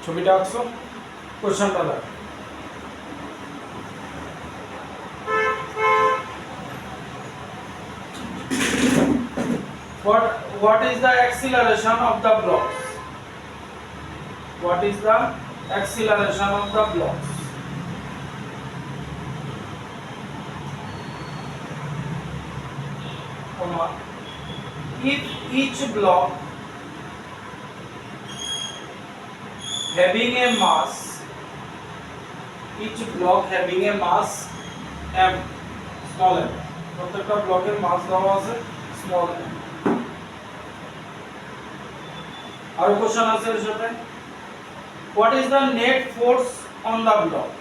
ছবিটা আঁকছো, কোশ্চেনটা দেখো। What is the acceleration of the blocks? What is the acceleration of the blocks? If each block having a mass m, small m, প্রত্যেকটা ব্লকের মাস দেওয়া আছে small m। আর question আছে এর সাথে, what is the net force on the block?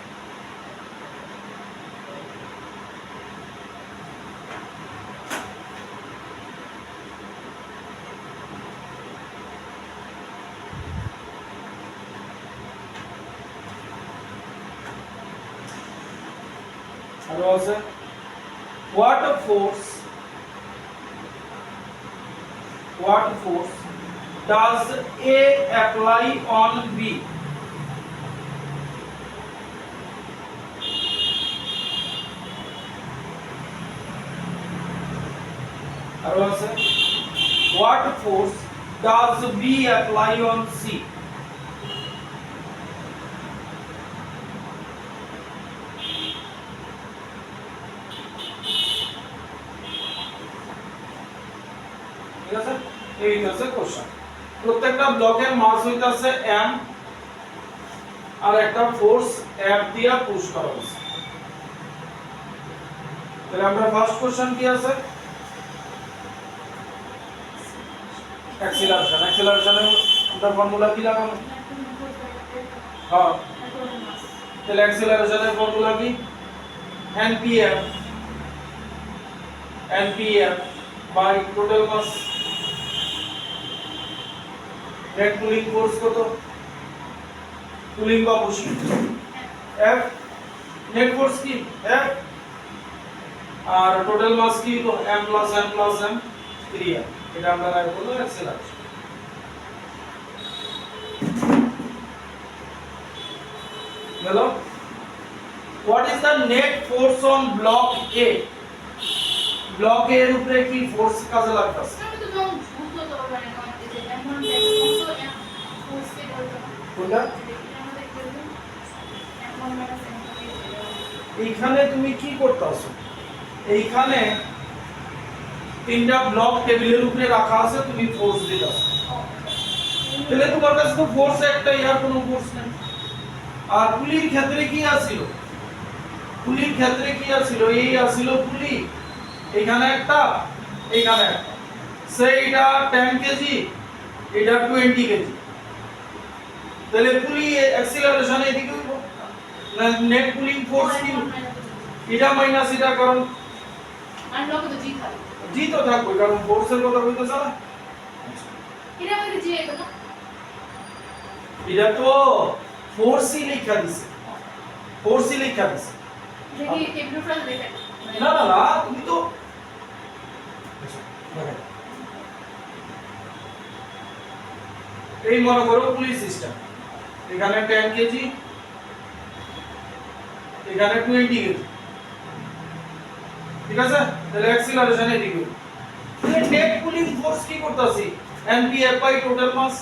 আর আছে what force does A apply on B? আর আছে what force does B apply on C? ঠিক আছে, এই হচ্ছে কোশ্চেন। প্রত্যেকটা ব্লকের মাস হইতাছে m আর একটা ফোর্স F দিয়া পুশ করা হচ্ছে। তাহলে আমরা ফার্স্ট কোশ্চেন কি আছে, অ্যাক্সিলারেশনের আমরা ফর্মুলা কি লাগাবো? হ্যাঁ, তাহলে অ্যাক্সিলারেশনের ফর্মুলা কি? npf by total mass. Net pulling force কত? পুলিং বা পুশিং F, নেট ফোর্স কি F, আর টোটাল মাস কি তো m + n + m 3m। এটা আমরা রাখবো তো acceleration. Hello, what is the net force on block A? Block A এর উপরে কি ফোর্স কাজে লাগতেছে? কোনটা? এইখানে তুমি কি করতেছো? এইখানে তিনটা ব্লক টেবিলের উপরে রাখা আছে, তুমি ফোর্স দিতেছো। তাহলে তোমার কাছে তো ফোর্স একটা, ইয়ার কোনো ফোর্স নেই। আর পুলির ক্ষেত্রে কি আছিল? পুলির ক্ষেত্রে কি আছিল? এই আছিল পুলি, এখানে একটা, এখানে একটা। সেইটা 10 কেজি, এটা 20 কেজি। তাহলে পুলি অ্যাক্সিলারেশন এদিকে হইব না, নেট পুলিং ফোর্স কি এটা মাইনাস এটা, কারণ আর লগে তো জি থাকে, জি তো থাকবে, কারণ ফোর্সের কথা কইতেছ না। এটা মধ্যে জি আইতো না, এটা তো ফোর্সই লেখা দিছে, ফোর্সই লেখা দিছে। দেখি টেবিল ফ্রাজ দেখে না না না, তুমি তো এই মনে করো পুলিশ সিস্টেম, এখানে 10 কেজি, এখানে 20 কেজি, ঠিক আছে? তাহলে অ্যাক্সিলারেশন এদিকে। তাহলে নেট পুলিং ফোর্স কি করতেছি? npf by total mass.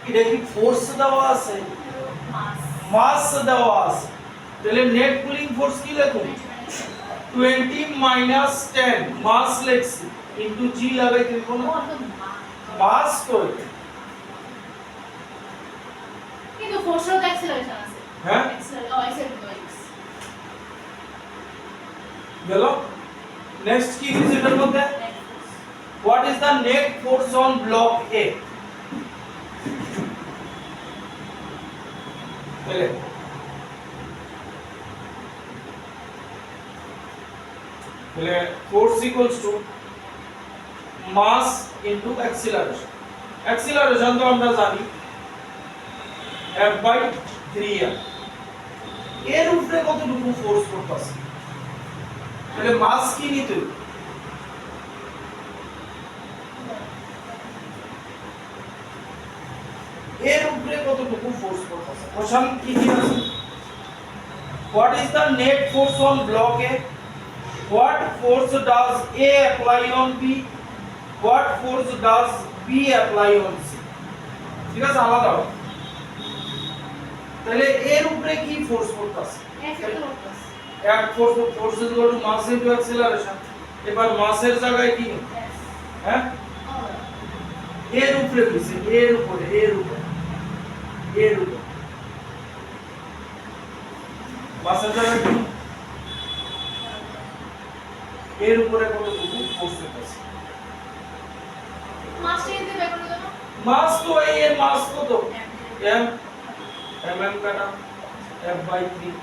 এটা কি ফোর্স দেওয়া আছে? মাস মাস দেওয়া আছে। তাহলে নেট পুলিং ফোর্স কি লিখুন? 20 মাইনাস 10 মাস লিখছি ইনটু জি লাগাই দিব না, মাস তো কিন্তু ফোর্সের অ্যাক্সিলারেশন আছে। হ্যাঁ গেল। নেক্সট কি দিছে এটার মধ্যে? What is the net force on block A? তাহলে force equals to mass into acceleration. Acceleration তো আমরা জানি f বাই 3m। এর উপরে কতটুকু ফোর্স করতেছে? তাহলে মাস কি নিতে হবে? এর উপরে কতটুকু ফোর্স করতেছে কোশ্চেন কি কি আছে what is the net force on block A what force does A apply on B what force does B apply on C ঠিক আছে আলাদা হবে তাহলে এর উপরে কি ফোর্স করতেছে এক force is equal to mass into acceleration এবার মাসের জায়গায় কি হ্যাঁ এর উপরে দিছি এর উপরে মাসের জায়গায় কি এর উপরে কতটুকু ফোর্স করতেছে মাস তো এই এর মাস কত m mm কাটা f/3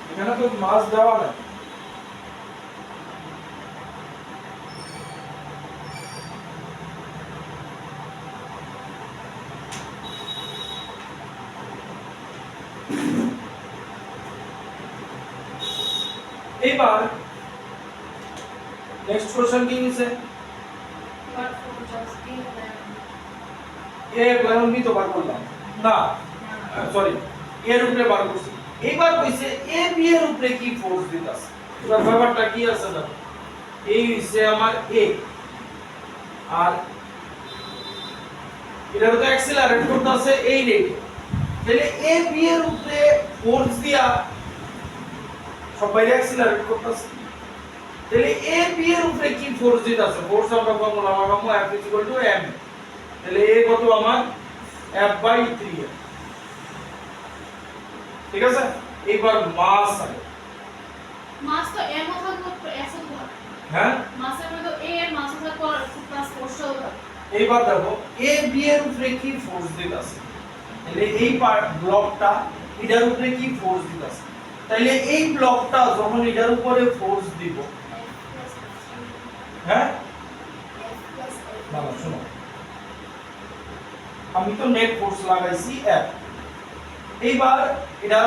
এখানে তো মাস দেওয়া নাই এবার নেক্সট কোশ্চেন কি আছে এ প্লাস বি তো বার করলাম না সরি এর উপরে বার করছি এবার কইছে এ বি এর উপরে কি ফোর্স দিতাছে এবার ব্যাপারটা কি আছে না এই হইছে আমার এ আর এটা তো অ্যাক্সিলারেট করতেছে এই রেট তাহলে এ বি এর উপরে ফোর্স দিয়া সবাই অ্যাক্সিলারেট করতেছে তাহলে এ বি এর উপরে কি ফোর্স দিতাছে ফোর্স আমরা ফর্মুলা লাগাবো F m তাহলে এ কত আমার F/3 ঠিক আছে এবার মাস আছে মাস তো m থাকবে s থাকবে হ্যাঁ মাসের মধ্যে a এর মাস থাকবে প্লাস ফোর্স হবে এইবার দেখো এ বি এর উপরে কি ফোর্স দিতাছে তাহলে এই পার্ট ব্লকটা এটার উপরে কি ফোর্স দিতাছে তাহলে এই ব্লকটা যখন এটার উপরে ফোর্স দিব হ্যাঁ না শুনো আমি তো নেট ফোর্স লাগাইছি F এইবার এটা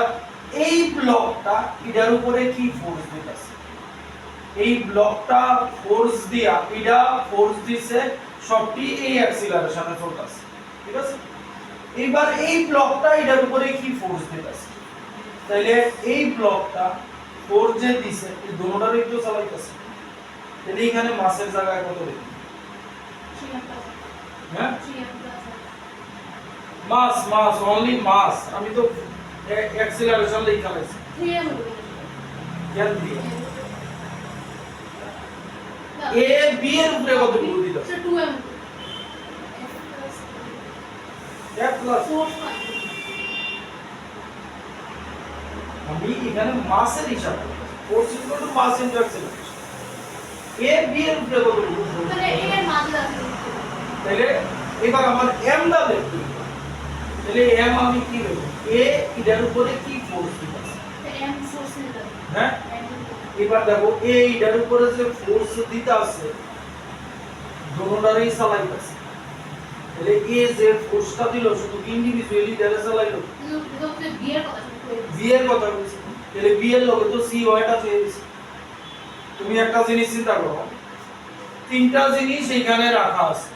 এই ব্লকটা এটার উপরে কি ফোর্স দিতেছে এই ব্লকটা ফোর্স দিয়া এটা ফোর্স দিছে সবটি এই অ্যাক্সিলারেশনে চলতেছে ঠিক আছে এইবার এই ব্লকটা এটার উপরে কি ফোর্স দিতেছে তাহলে এই ব্লকটা ফোর্স যে দিছে এই দুটোটার একটু চালাইতেছে তাহলে এখানে মাসের জায়গায় কত লিখি হ্যাঁ মাস অনলি মাস আমি তো অ্যাক্সিলারেশন লেখা আছে 3m কেন দিয়ে এ বি এর উপরে কত গুণ দিতে 2m F প্লাস আমি এখানে মাসের হিসাব force equal to mass into acceleration A B এর উপরে কত গুণ তাহলে a এর মান দাও তাহলে এবার আমার m দা দেখতে তাহলে m আমি কি নেব a এটার উপরে কি ফোর্স দিতেছে m ফোর্স নিতে হ্যাঁ এবার দেখো a এটার উপরে যে ফোর্স দিতে আছে দুটোটারই চালাইতেছে তাহলে a যে ফোর্সটা দিল শুধু ইন্ডিভিজুয়ালি যারা চালাইলো কিন্তু বিয়ের কথা b এর কথা বলছি তাহলে b এর লগে তো c ওয়াইটা হয়ে গেছে তুমি একটা জিনিস চিন্তা করো তিনটা জিনিস এখানে রাখা আছে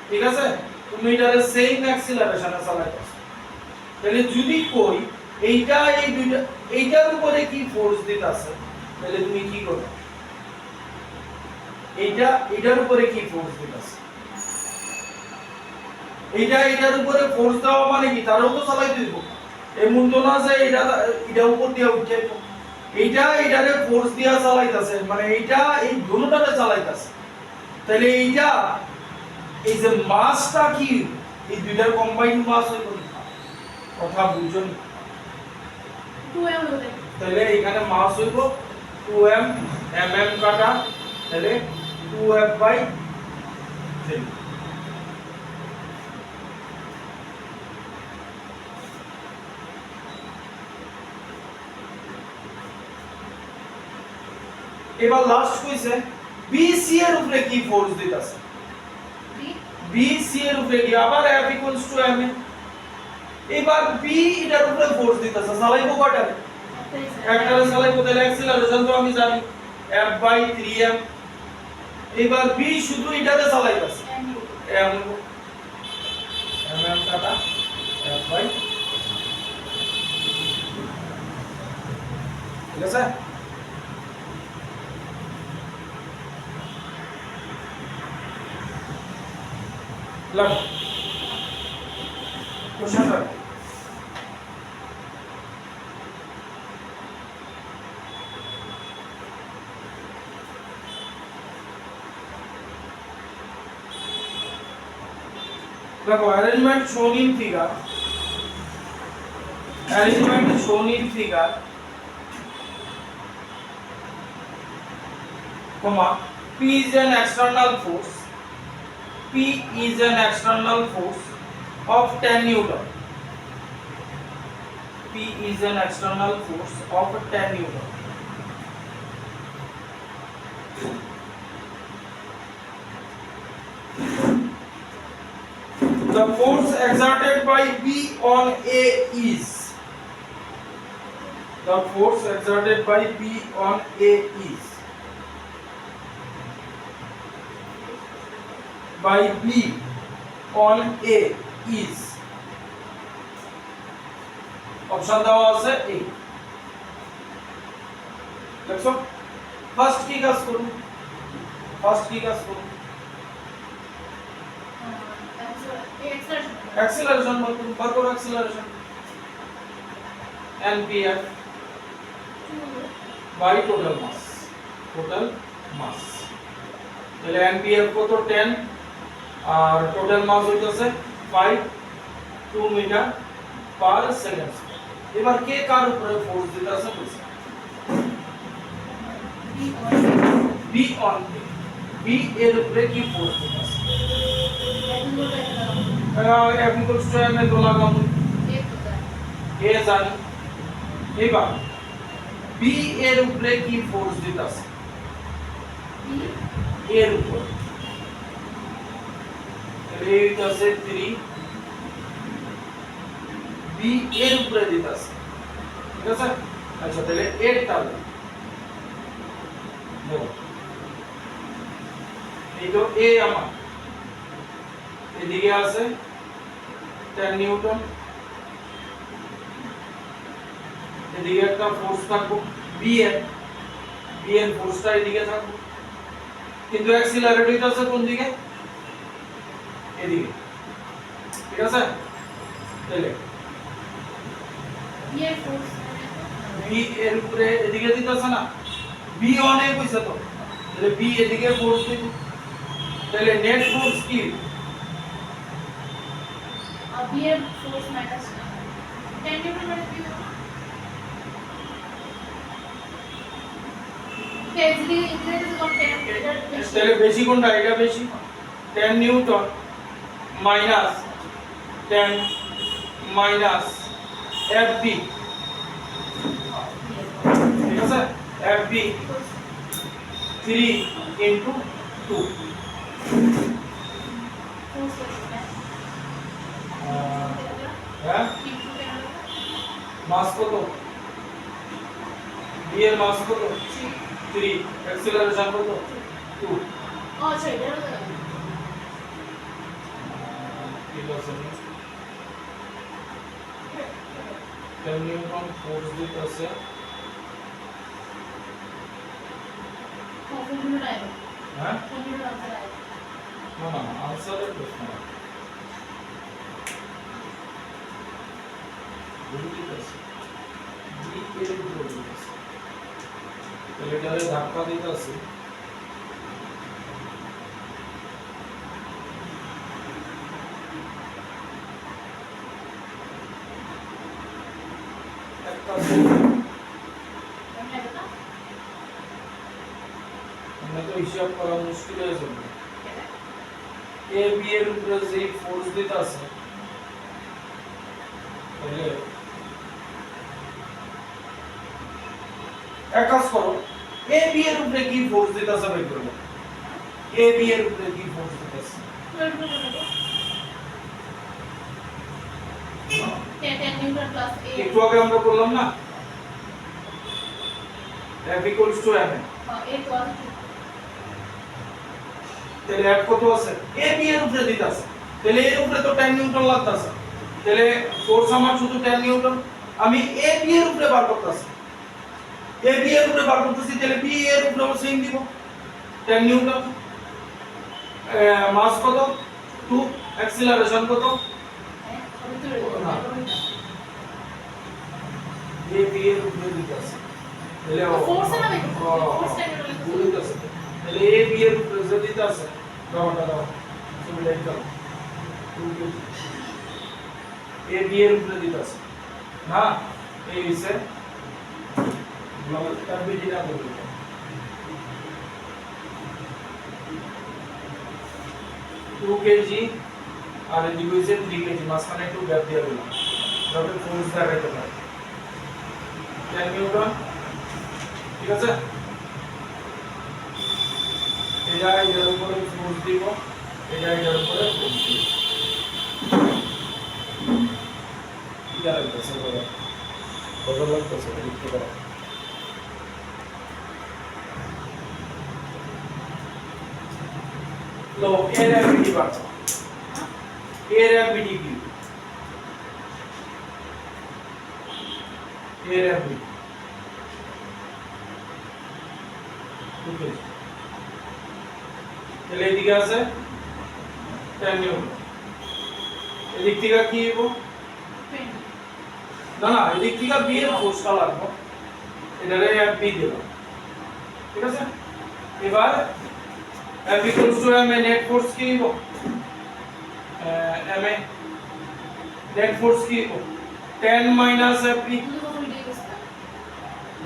ঠিক আছে তুমি এটারে সেম অ্যাক্সিলারেশনে চালাইতেছ তাহলে যদি কই এইটা এই দুইটা এইটার উপরে কি ফোর্স দিতাছে তাহলে তুমি কি করবে এইটা এটার উপরে কি ফোর্স দিতাছে এইটা এটার উপরে ফোর্স দেওয়া মানে কি তারও তো চালাইতে দিব এমন তো না যে এটা উপর দিয়ে উঠে এইটা এটারে ফোর্স দিয়া চালাইতাছে মানে এইটা এই দুটোটারে চালাইতাছে তাহলে এইটা এই যে মাসটা কি এই দুইটার কম্বাইন্ড মাস হইতো কথা বুঝুন 2m হবে তাহলে এখানে মাস হইব 2m mm কাটা তাহলে 2f/3 এবার লাস্ট কইছে BC এর উপরে কি ফোর্স দিতাছে BC এর উপরে কি আবার F = ma এবার B এটার উপরে ফোর্স দিতাছে চালাইবো কয়টারে একটারে চালাইবো তাহলে অ্যাক্সিলারেশন তো আমি জানি F/3m এবার বি শুধু এটাতে চালাইতাছে এম এম এম কাটা এফ বাই, ঠিক আছে। লাগো কোশ্চেনটা देखो arrangement shown in figure, arrangement shown in figure, comma, P is an external force, P is an external force of 10 Newton, P is an external force of 10 Newton. The force exerted by B on A is, the force exerted by B on A is, by B on A is, option দেওয়া আছে A, দেখছো first কি কাজ করুন, first কি কাজ করুন, acceleration বার করো acceleration npf by total mass, total mass, তাহলে npf কত 10 আর total mass হইতাছে 5 2 মিটার পার সেকেন্ড। এবার কে কার উপরে ফোর্স দিতেছে বুঝছো, b on b এর উপরে কি ফোর্স দিতেছে, f equals to m এ তো লাগাম a জানি। এবার b এর উপরে কি ফোর্স দিতেছে, এর উপর দিতেছে 3, b এর উপরে দিতেছে, ঠিক আছে। আচ্ছা তাহলে এর টার্ম দেখো এই তো a আমার এদিকে আছে 10 নিউটন, এদিকে একটা ফোর্স থাকবে বি এর ফোর্সটা এদিকে থাকবে, কিন্তু অ্যাক্সিলারেটর আছে কোন দিকে, এদিকে, ঠিক আছে। তাহলে বি এর উপরে এদিকে দিতেছে না, বি অন এ কইছে তো, তাহলে বি এদিকে ফোর্স দিবে, তাহলে নেট ফোর্স কি, B M force minus 10 newton minus B केजली इतने से कम 10 তাহলে বেশি কোনটা, এটা বেশি 10 নিউটন মাইনাস 10 মাইনাস FB, ঠিক আছে, FB 3 into 2, হ্যাঁ মাস কত, বি এর মাস কত 3, অ্যাক্সিলারেশন কত 2, अच्छा इधर ঠিক আছে। 10 নিউটন ফোর্স দিতেছে, फॉर्मूला आएगा হ্যাঁ फॉर्मूला आंसर आएगा না না আনসারের প্রশ্ন না, দিতেছে বি এর উপরে দিতেছে, তাহলে এটারে ধাক্কা দিতেছে, একটা हमने बता আমরা তো হিসাব করা মুশকিল হয়ে যাবে, এ বি এর উপরে যে ফোর্স দিতেছে, তাহলে এক কাজ করো, এ বি এর উপরে কি ফোর্স দিতেছে বের করো, এ বি এর উপরে কি ফোর্স দিতেছে, 10 न्यूटन प्लस a একটু আগে আমরা বললাম না F equals to m, हां 8 और তাহলে অ্যাড কত আছে এ বি এর উপরে দিতাছে তাহলে এর উপরে তো 10 নিউটন লাগতাছে তাহলে ফোর্স আমার শুধু 10 নিউটন আমি এ বি এর উপরে বার করতেছি এ বি এর উপরে বার করতেছি তাহলে বি এর উপরে সেম দিব 10 নিউটন মাস কত 2 অ্যাক্সিলারেশন কত এ বি এর উপরে দিতাছে তাহলে ফোর্স না ফোর্স টাইম দিতাছে তাহলে এ বি এর উপরে যে দিতাছে দাও সিমিলার দাও 2 কেজি এ বি এর উপরে দিতাছে না এই হইছে তার বিডিটা বলি 2 কেজি আর এদিকে হইছে 3 কেজি মাঝখানে একটু গ্যাপ দিয়ে দিলাম যাতে ফোর্স দেখাইতে পারে 10 নিউটন ঠিক আছে এটা এর উপরে ফোর্স দিব এটা এর উপরে ফোর্স দিব কি লাগতেছে বড় লাগতেছে লিখতে পারো लो एरिया बीडी बात एरिया बीडी की एरिया बीडी ओके তাহলে এদিকে আছে 10 নিউটন এদিক থেকে কি হইব না না এদিক থেকে বি এর ফোর্সটা লাগবে এটারে বি দিলাম ঠিক আছে এবার F equals to m net force কি হইব m net force কি হইব 10 minus f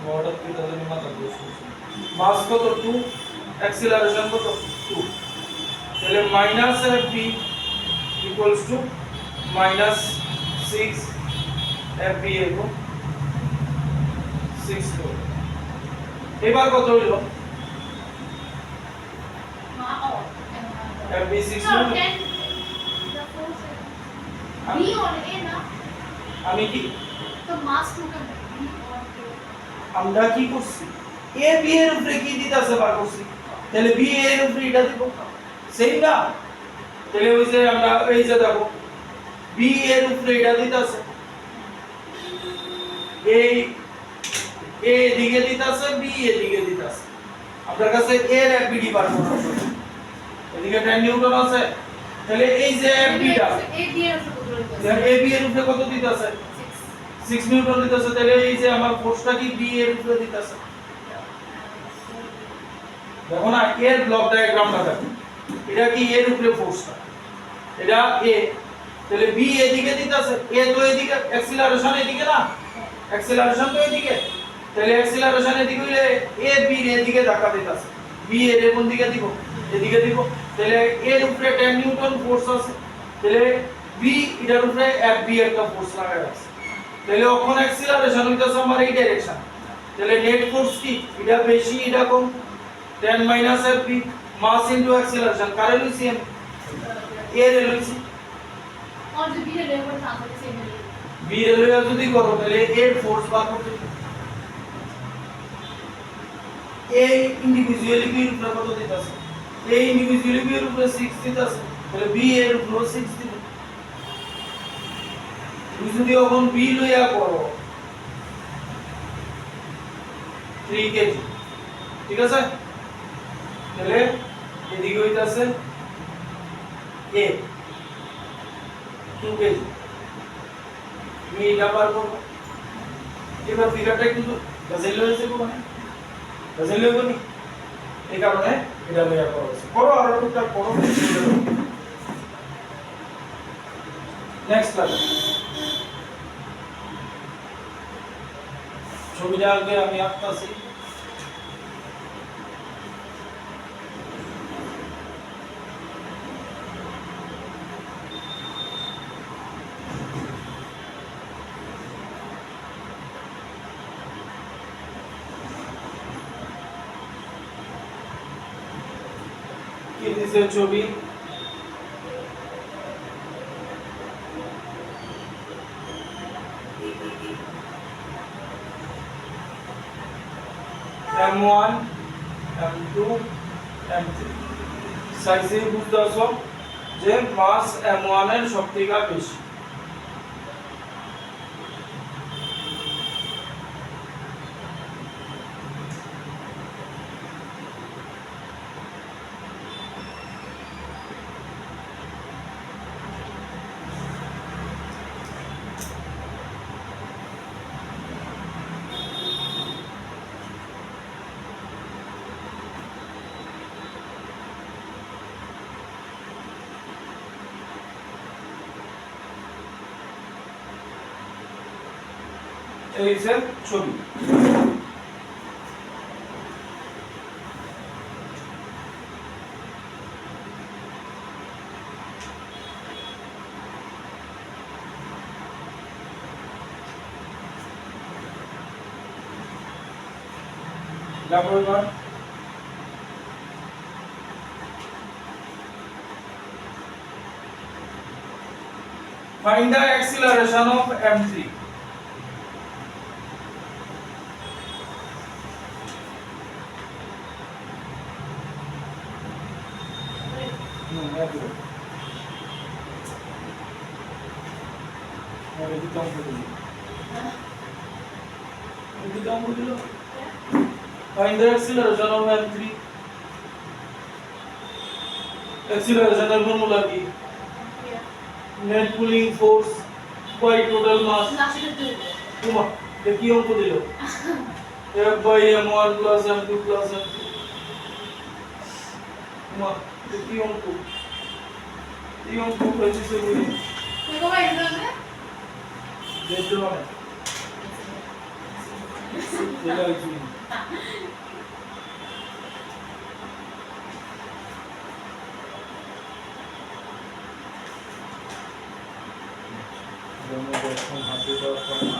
বর্ডার কি তাহলে মাথা দোষ মাস কত 2 অ্যাক্সিলারেশন কত 2 তাহলে minus f equals to minus 6 f এর 6 তো এবার কত হইল FB 6 no না 10 the force b on a na আমি কি तो mass 2 का b on a আমরা কি করছি এ বি এর উপরে কি দিতাছে বার করছি তাহলে বি এর উপরে এটা দিব সেম না তাহলে ওই যে আমরা এই যে দেখো বি এর উপরে এটা দিতাছে এই এ দিকে দিতাছে বি এ দিকে দিতাছে আপনার কাছে এর এফবিডি বার করা আছে এদিকে 10 নিউটন আছে তাহলে এই যে এফবিটা a b এর উপরে এ বি এর উপরে কত দিতাছে 6 নিউটন দিতাছে তাহলে এই যে আমার ফোর্সটা কি বি এর উপরে দিতাছে দেখো না এর ব্লক ডায়াগ্রামটা দেখো এটা কি এর উপরে ফোর্সটা এটা এ তাহলে বি এদিকে দিতাছে এ তো এদিকে অ্যাক্সিলারেশন এদিকে না অ্যাক্সিলারেশন তো এদিকে তাহলে অ্যাক্সিলারেশন এদিকে হইলে এ বি এর এদিকে ধাক্কা দিতাছে বি এর কোন দিকে দিব এদিকে দিব তাহলে এর উপরে 10 নিউটন ফোর্স আছে তাহলে বি এটার উপরে এফ বি একটা ফোর্স লাগায় আছে তাহলে ওখান অ্যাক্সিলারেশন হইতাছে আমার এই ডাইরেকশন তাহলে নেট ফোর্স কি এটা বেশি এটা কম 10 minus F B mass into acceleration কারে লইছি আমি এর লইছি और जो b है वो ट्रांसफर से मिले বি এর লইয়া যদি করো তাহলে এর ফোর্স বার করতে এই ইন্ডিভিজুয়ালি বি এর উপরে কত দিতাছে এই ইন্ডিভিজুয়ালি বি এর উপরে 6 দিতাছে তাহলে বি এর উপরে 6 দিবে তুমি যদি এখন বি লইয়া করো 3 কেজি ঠিক আছে তাহলে এদিকে হইতাছে এ 2 কেজি আমি এটা বার করব এবার ফিগারটা কিন্তু গাজেল হয়েছে কোন গাজেল হইব নি এই কারণে এটা লইয়া করো আর টুকটাক করো নেক্সট ক্লাস ছবিটা আগে আমি আঁকতাছি কি দিছে ছবি M1 M2 M3 সাইজে বুঝতে পারছো যে মাস m1 এর সবথেকে বেশি। এই যে ছবি। দেখো এবার find the acceleration of m3. Find the acceleration of m3. Acceleration এর ফর্মুলা কি? Net pulling force by total mass. না সেটা তুই তোমা কি অঙ্ক দিল? F by m1 plus m2 plus m3. তোমা কি অঙ্ক? এই অঙ্ক হয়েছে সেগুলি তুই কবে এন্ট্রান্সে দেখতে হবে। চলে আসি। दोनों दोस्तों हाथी का करना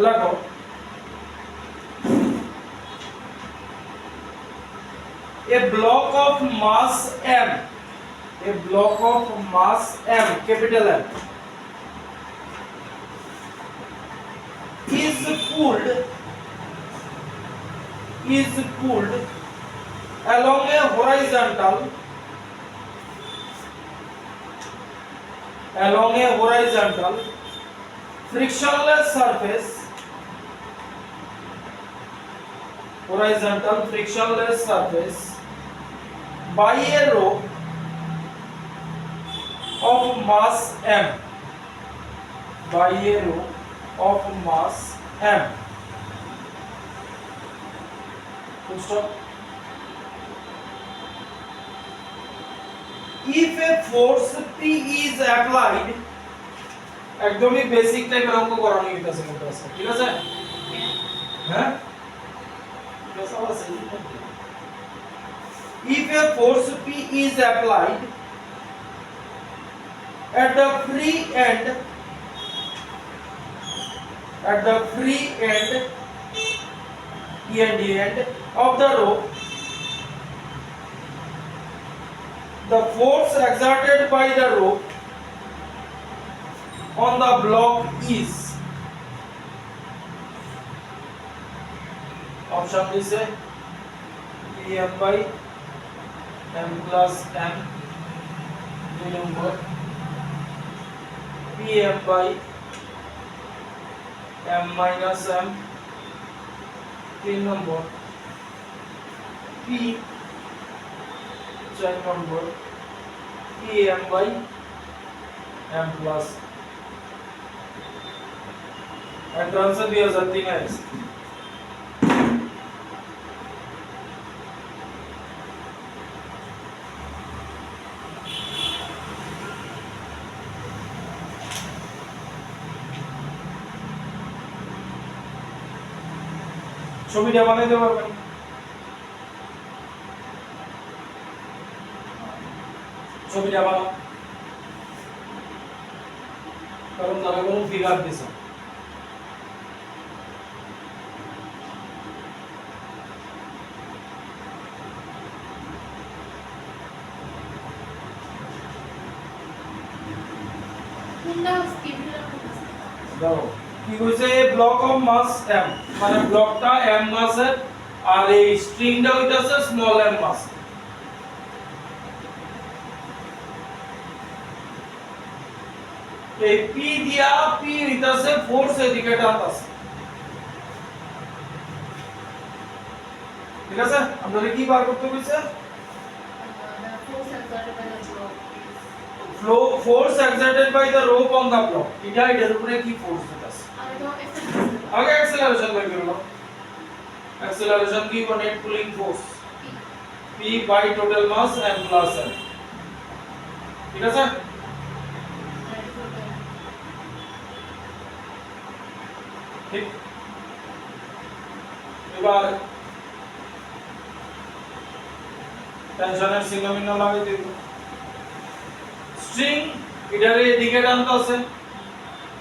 लगो a block of mass m, a block of mass m, capital M, is pulled along a horizontal frictionless surface by a rope of mass m, by a rope of mass m. Full stop. If a force P is applied, একদমই basic টাইপের অঙ্ক করানো হইতাছে মনে আছে, ঠিক আছে? হ্যাঁ if a force P is applied at the free end of the rope, the force exerted by the rope on the block is, option is Pm by m plus m, 2 number Pm by m minus m, 3 number P, 4 number Pm by m plus entrance 2003 है। ছবিটা বানাইতে পারবেন। ছবিটা ভালো, কারণ তারা কোনো figure দিছে। কোনটা স্কিপটা দাও কি কইছে ব্লক অফ মাস m, মানে ব্লকটা m মাসের আর এই স্ট্রিংটা হইতাছে স্মল m মাস। এই p দিয়া p হইতাছে ফোর্স এদিকে টানতাছে, ঠিক আছে? আপনারা কি বার করতে কইছে? Flow force exerted by the rope on the block, এটা এর উপরে কি ফোর্স দিতাছে। আগে অ্যাক্সেলারেশন বের করো। অ্যাক্সেলারেশন কি হবে? Net pulling force p by total mass m plus n, ঠিক আছে? ঠিক, এবার টেনশনের সিনোমিনা লাগিয়ে দিব। স্ট্রিং এটারে এদিকে টানতাছে,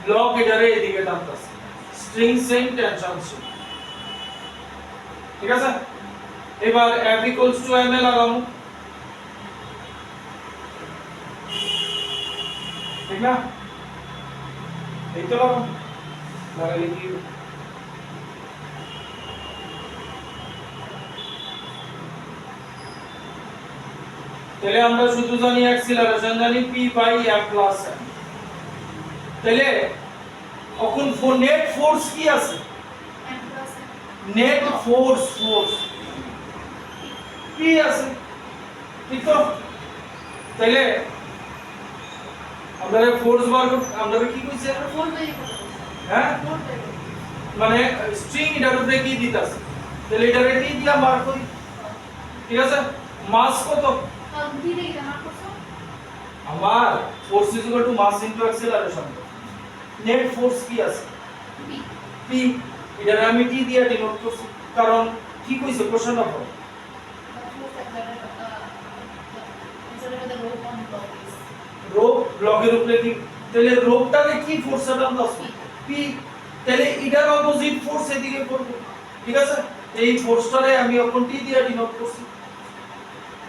ব্লক এটারে এদিকে টানতাছে, স্ট্রিং সেম টেনশন সেম, ঠিক আছে? এবার F equals to m এ লাগাবো, ঠিক না? এই তো লাগাবো, লাগালে কি হবে? তাহলে আমরা শুধু জানি অ্যাক্সিলারেশন জানি p by m plus n। তাহলে এখন নেট ফোর্স কি আছে? নেট ফোর্স p আছে, ঠিক তো? তাহলে আমরা ফোর্স বার আমরা কি কইছি? হ্যাঁ, মানে স্ট্রিং এটার উপরে কি দিতাছে, তাহলে এটারে কি দিয়া বার করি, ঠিক আছে? মাস কত? আমার force is equal to mass into acceleration. Net force কি আছে? p, এটারে আমি t দিয়া ডিনোট করছি, কারণ কি কইছে কোশ্চেন অফ রোপ ব্লকের উপরে কি, তাহলে রোপটারে কি ফোর্স টানতাছে? p, তাহলে এটার অপোজিট ফোর্স এদিকে করব, ঠিক আছে? এই ফোর্সটারে আমি এখন t দিয়া ডিনোট করছি।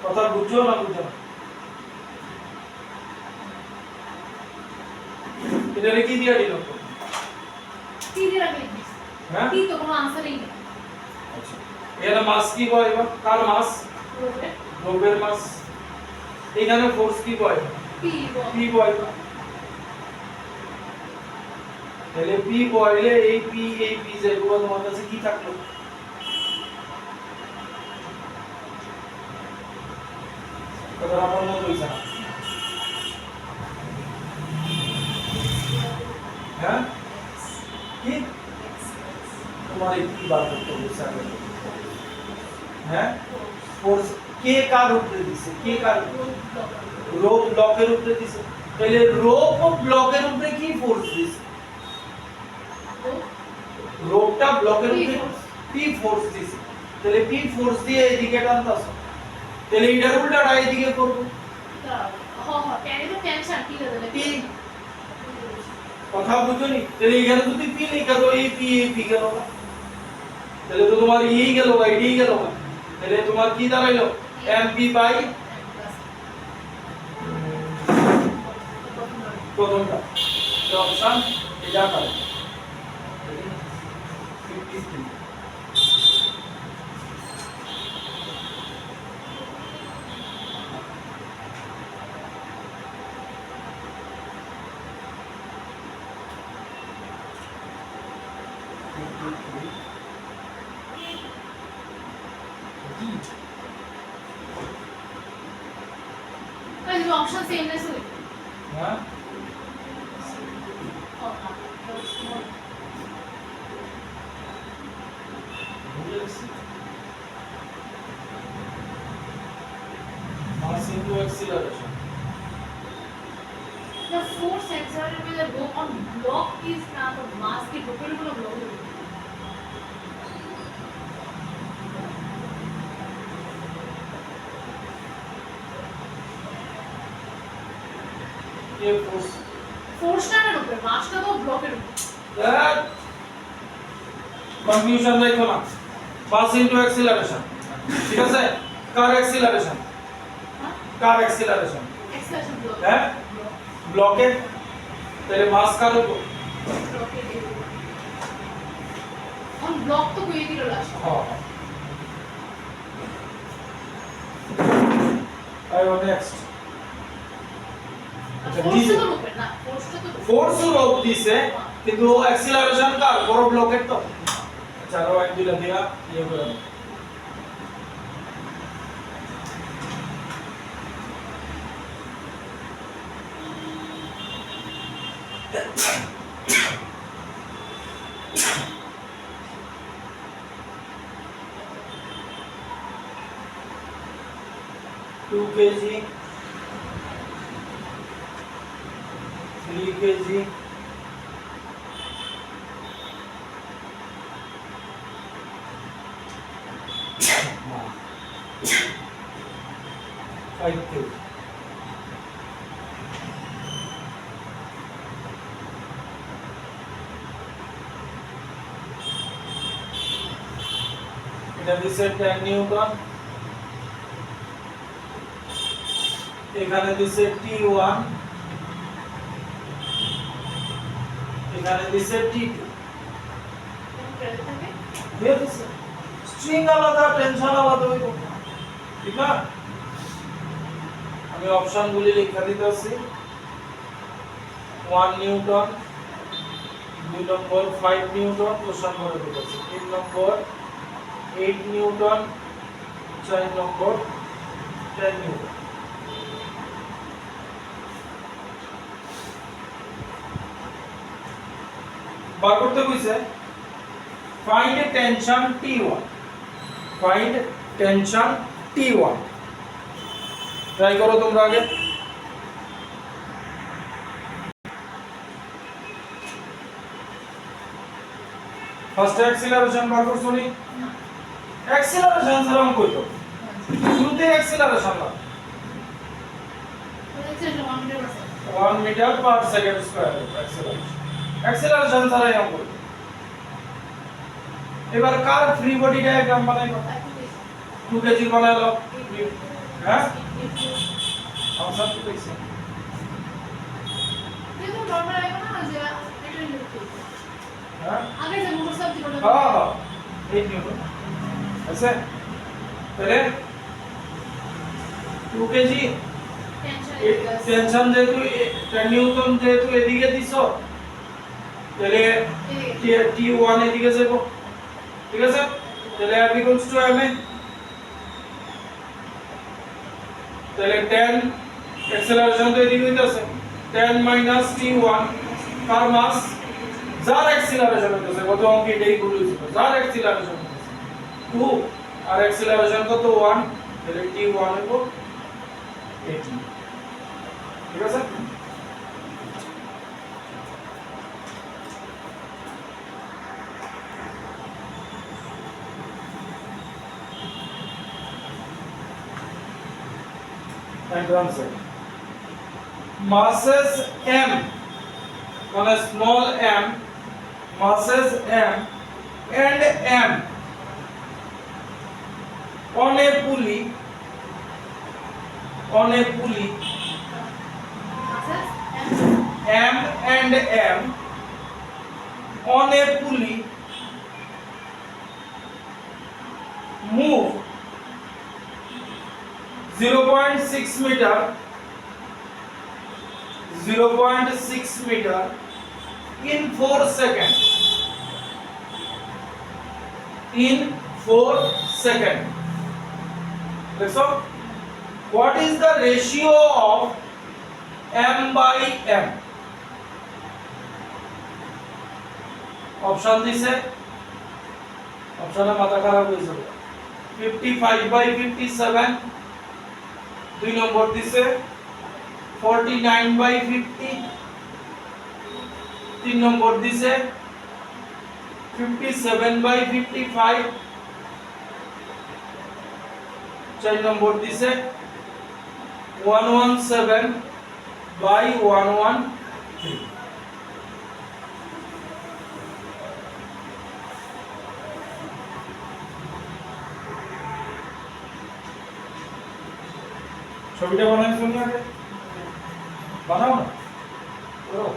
কথা বুঝছো না বুঝছো না? এটারে কি দিয়া ডিনোট করব? t দিয়ে রাখলে হ্যাঁ, t তো কোনো আনসারই নেই। আচ্ছা, এর মাস কি হয়? এবার কার মাস? রোবে রোবের মাস। এখানে ফোর্স কি হয়? p p বয়। তাহলে p বয়লে এই p যেগুলো তোমার কাছে কি থাকলো? কথা আমার মত হইছে না, হ্যাঁ? কি তোমার কি বার করতে বলছে আগে? হ্যাঁ, ফোর্স কে কার উপরে দিছে? কে কার? রোপ ব্লকের উপরে দিছে। তাহলে রোপ ব্লকের উপরে কি ফোর্স দিছে? রোপটা ব্লকের উপরে p ফোর্স দিছে, তাহলে p ফোর্স দিয়ে এদিকে টানতাছে, তাহলে এটার উল্টাটা এদিকে করব। p, কথা বুঝুনি? তাহলে এখানে যদি p লিখা তো এই p গেল না, তাহলে তো তোমার এই গেল বা এই গেল না, তাহলে তোমার কি দাঁড়াইলো? mp বাই প্রথমটা অপশন এটা করে 53। ऑप्शन सेम नहीं सुनी हां, mass into acceleration. The force exerted by the rope on block is now the mass के टोटल को block है ये फोर्स ফোর্সটার উপরে মাসটা তো ব্লকের উপরে यार কনফিউশন রাখো না মাস ইনটু অ্যাক্সিলারেশন ঠিক আছে কার অ্যাক্সিলারেশন হ্যাঁ কার অ্যাক্সিলারেশন এক্সেলেশন ব্লক হ্যাঁ ব্লকে তাহলে মাস কার উপর ব্লকের অন ব্লক তো কই দিল লাস্ট হ্যাঁ আই ওয়ান্ট নেক্সট ফোর্সটা তো উপরে না ফোর্সটা তো फोर्स रोक दिसे কিন্তু অ্যাক্সিলারেশন কার বড় ব্লকের তো চারো এক দিলা দিয়া ইয়ে করে two KG 3 KG five KG এটা দিছে 10 নিউটন এখানে দিছে T1 এখানে দিছে T2 থাকে দিয়ে দিছে স্ট্রিং আলাদা টেনশন আলাদা হইব ঠিক না আমি অপশনগুলি লিখে দিতেছি 1 নিউটন 2 নম্বর 5 নিউটন কোশ্চেন করে দিতেছি 3 নম্বর 8 নিউটন 4 নম্বর 10 নিউটন বার করতে কইছে find tension T1 find tension T1 try করো তোমরা আগে ফার্স্ট অ্যাক্সিলারেশন বার করছো নি অ্যাক্সিলারেশন সারাম কইতো শুরুতে অ্যাক্সিলারেশন না 1 metre per second square acceleration acceleration ছাড়াই हम করব এবার কার ফ্রি বডি ডায়াগ্রাম বানাইবো 2 কেজি বানাইলো হ্যাঁ আনসার তো দেখছি দেখো নরমাল আইবো না যে এটা লিখতে হ্যাঁ আগে যে মোটর সাইকেল দিবো हां हां 8 নিউটন ऐसे पहले 2 কেজি টেনশন যেহেতু 10 নিউটন যেহেতু এদিকে দিছো তাহলে T1 এদিকে যাব ঠিক আছে তাহলে F equals to ma তাহলে 10 অ্যাক্সিলারেশন তো এদিকে হইতাছে 10 মাইনাস T1 কার মাস যার অ্যাক্সিলারেশন হইতাছে কত অঙ্কে এটাই বলেছিল যার অ্যাক্সিলারেশন 2 আর অ্যাক্সিলারেশন কত 1 তাহলে T1 হইব 18 ঠিক আছে and answer masses m on a small m masses m and m on a pulley m and m on a pulley move 0.6 meter 0.6 meter in 4 seconds in 4 seconds so what is the ratio of m by m option দিছে অপশনে মাথা খারাপ হয়ে যাবে 55 by 57 দুই নম্বর দিছে 49 by 50 তিন নম্বর দিছে 57 by 55 চার নম্বর দিছে 117 by 113। ছবিটা বানাইছো না আগে? বানাও না, করো।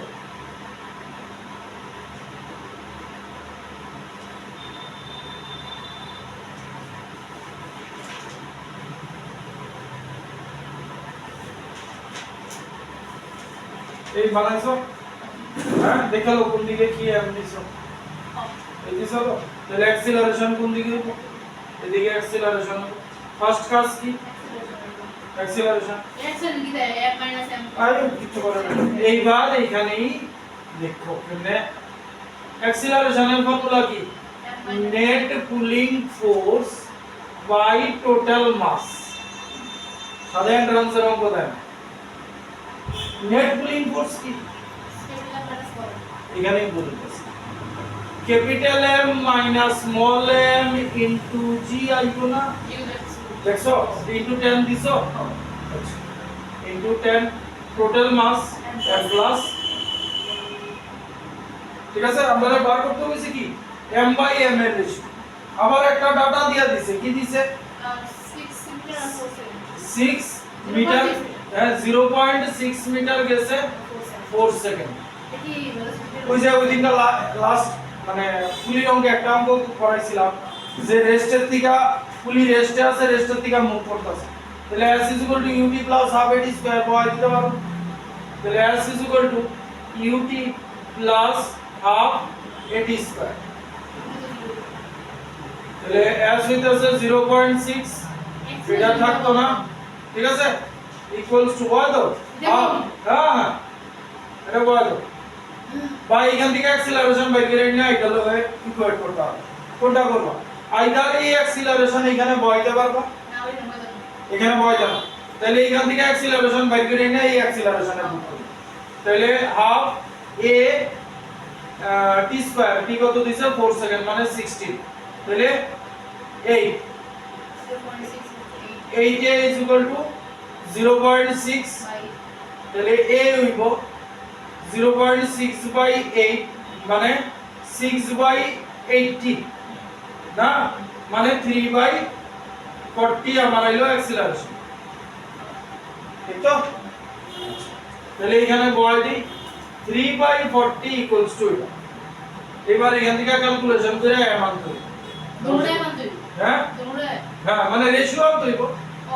এই বানাইছো? হ্যাঁ, দেখালো কোন দিকে কি দিছো? এই দিছো তো? তাহলে অ্যাক্সিলারেশন কোন দিকে হবে? এদিকে অ্যাক্সিলারেশন। ফার্স্ট কাজ কি? অ্যাক্সিলারেশন। আরে কিছু করে না। এইবার এইখানেই লিখো কেমনে অ্যাক্সিলারেশনের ফর্মুলা কি? Net pulling force by total mass. সাধারণ ট্রান্সফার অঙ্ক দেন। নেট পুলিং ফোর্স কি? এখানেই বলতেছি capital M minus small M into G আইকো না দেখছো ইনটু 10 দিছো আচ্ছা into 10 total mass M plus ঠিক আছে আমরা বার করতে হইছে কি m বাই m এর রেশিও আবার একটা ডাটা দিয়া দিছে কি দিছে 6 মিটার 0.6 মিটার গেছে 4 সেকেন্ড ওই যে ওই দিনটা লাস্ট মানে ফুলি অঙ্কে একটা অঙ্ক করাইছিলাম যে রেস্টের থেকে ফুলি রেস্টে আছে রেস্টের থেকে মুভ করতেছে তাহলে s ut প্লাস হাফ এটি স্কয়ার বয় দিতে পারো তাহলে s ut প্লাস হাফ এটি স্কয়ার তাহলে s হইতাছে 0.6 এটা থাকতো না ঠিক আছে ইকুয়ালস টু কত হ্যাঁ এটা বলো বা এখান থেকে অ্যাক্সিলারেশন বের করে নিয়ে এটা লগে ইকুয়েট করতে হবে কোনটা করব আইদার এই অ্যাক্সিলারেশন এখানে বইতে পারবা না এখানে বইতে না তাহলে এখান থেকে অ্যাক্সিলারেশন বের করে নিয়ে এই অ্যাক্সিলারেশনে পুট করব তাহলে half a t square t কত দিছে 4 সেকেন্ড মানে 16 তাহলে 8 8 is equal to 0.6 তাহলে a হইব 0.6 by 8 মানে 6 by 80 না মানে 3 by 40 আমার হলো অ্যাক্সিলারেশন ঠিক তো তাহলে এখানে বলটি 3 by 40 equals to এটা এবার এখান থেকে ক্যালকুলেশন করে মান করি দৌড়ে মান করি হ্যাঁ দৌড়ে হ্যাঁ মানে রেশিও আনতে হইব ও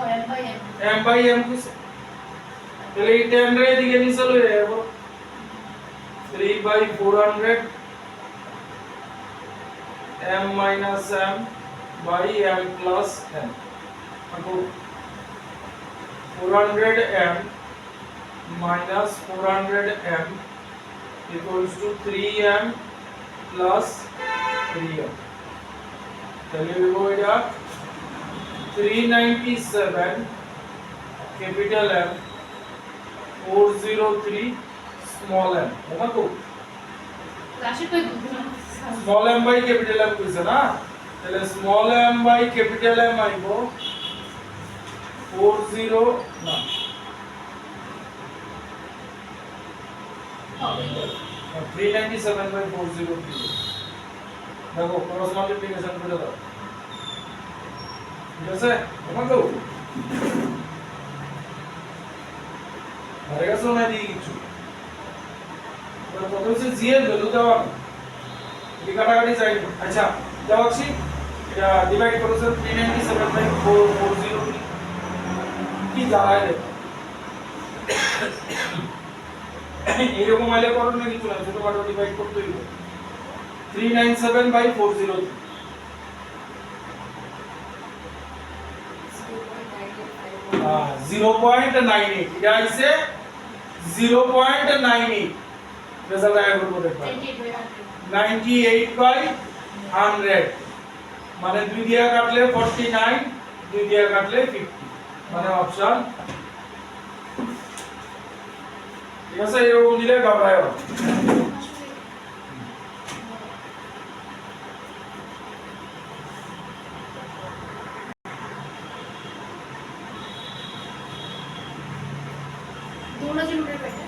m by m কিস তাহলে এই 10 রে দিকে নিচে লই যাব 3 by 400 m minus m by m plus n ago 400 m minus 400 m equals to 3m plus 3m তাহলে লিখো এটা 397 capital M 403 small m এটা তো রাশি কই small m by capital M কইছে না তাহলে small m by capital M আইবো 40 না 397 by 403 দেখো ক্রস মাল্টিপ্লিকেশন করে দাও ঠিক আছে আমাকে আরে কাছে না দিয়ে কিছু ওটা কত হচ্ছে জি এর ভ্যালু দেওয়া এই কাটাকাটি চাই আচ্ছা দেওয়াছি এটা ডিভাইড করছে 397 বাই 403 কি দাঁড়ায় রে এইরকম আইলে করো না কিছু না ছোট খাটো ডিভাইড করতে হইব 397 বাই 403 0.98 এটা আছে 0.98 রেজাল্ট আয় করব দেখো 98 বাই 100 মানে 2 দিয়া কাটলে 49 2 দিয়া কাটলে 50 মানে অপশন ঠিক আছে এরকম দিলে ঘাবড়ায় না কোন আছে রুটের বাইরে?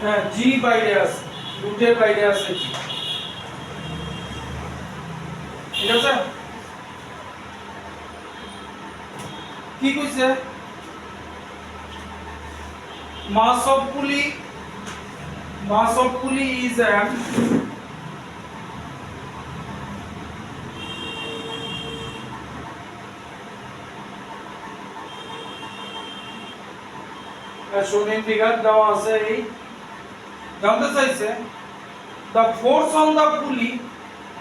হ্যাঁ জি বাইরে আছে, রুটের বাইরে আছে জি, ঠিক আছে। কি কইছে, mass of pulley is an shown in figure দেওয়া আছে এই, জানতে চাইছে the force on the pulley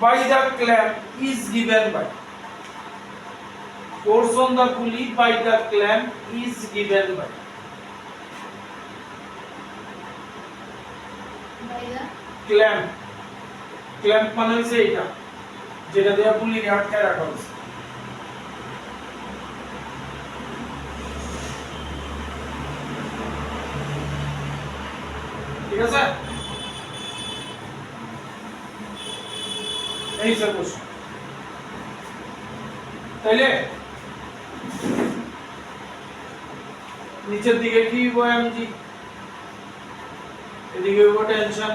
by the clamp is given by, force on the pulley by the clamp is given by বাইরে clamp, clamp মানে হচ্ছে এটা যেটা দিয়ে পুলি আটকায় রাখা হয়েছে, ঠিক আছে। এই যে কোশ্চেন, তাইলে নিচের দিকে কি হইব এমজি, এদিকে হইব tension,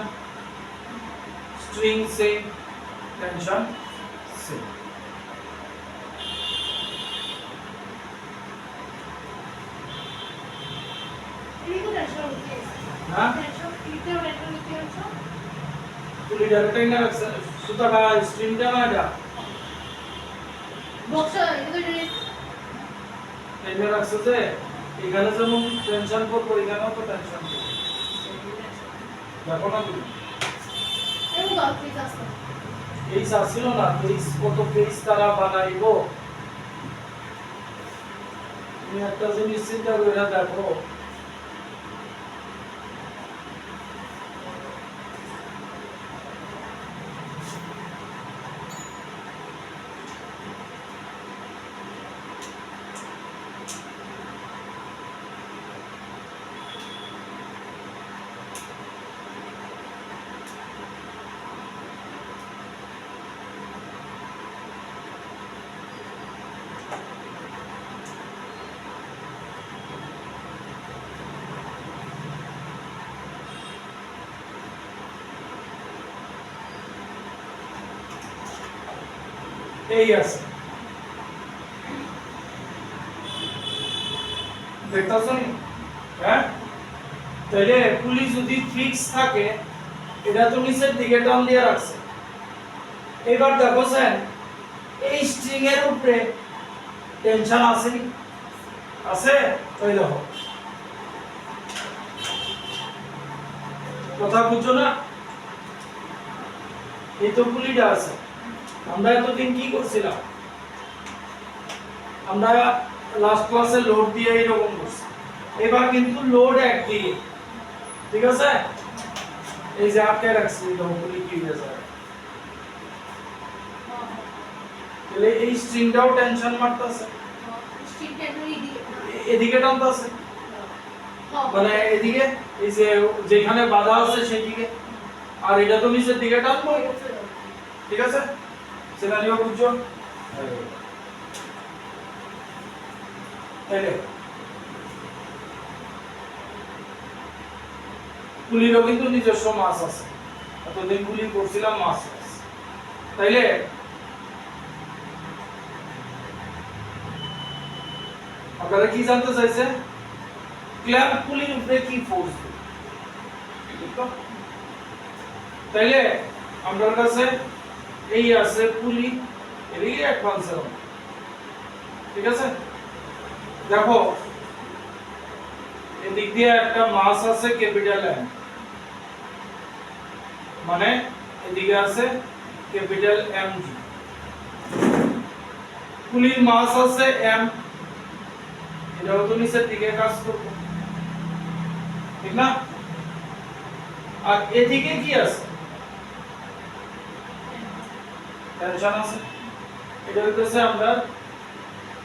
string same, tension same. এই তো টেনশন হচ্ছে, হ্যাঁ টেনশন কিতে টেনশন নিতে হচ্ছে। পুলি ডাইরেক্টই না রাখছে সুতাটা, স্ট্রিংটা না এটা বক্স এটা তো এনে রাখছে যে এখানে যেমন টেনশন করবো এখানেও তো টেনশন করবো, দেখো না তুমি এই তো ঠিক আছে। এই আসছিল না, পেজ কত পেজ তারা বানাইবো, তুমি একটা জিনিস চিন্তা করে দেখো, এই আছে দেখতেছ নি, হ্যাঁ তাহলে পুলি যদি ফিক্স থাকে এটা তো নিচের দিকে টান দিয়ে রাখছে, এবার দেখো স্যার এই স্ট্রিং এর উপরে টেনশন আছে নি, আছে, ওই দেখো কথা বুঝছো না, এই তো পুলিটা আছে। আমরা এতদিন কি করছিলাম, আমরা লাস্ট ক্লাসে লোড দিয়ে এরকম করছি, এবার কিন্তু লোড একদিকে, ঠিক আছে, এই যে আটকে রাখছি এটা পুলি কি হয়ে যায়, তাহলে এই স্ট্রিংটাও টেনশন মারতেছে, স্ট্রিং টেনশন এদিকে টানতেছে, মানে এদিকে এই যে যেখানে বাধা আছে সেদিকে, আর এটা তো নিচের দিকে টানবো, ঠিক আছে, সিনারিও বুঝছো, তাইলে পুলিরও কিন্তু নিজস্ব মাছ আছে, এতদিন পুলি করছিলাম মাছ আছে, তাইলে আপনারা কি জানতে চাইছে, ক্ল্যাম্প পুলির উপরে কি ফোর্স, তাইলে আপনার কাছে এই আছে পুলি, এদিকে অ্যাডভান্স হবে, ঠিক আছে। দেখো এদিক দিয়ে একটা মাস আছে ক্যাপিটাল এম, মানে এদিকে আছে ক্যাপিটাল এম জি, পুলির মাস আছে এম, এটাও তো নিচের দিকে কাজ করবে, ঠিক না, আর এদিকে কি আছে টেনশন আছে, এটা হইতেছে আমরা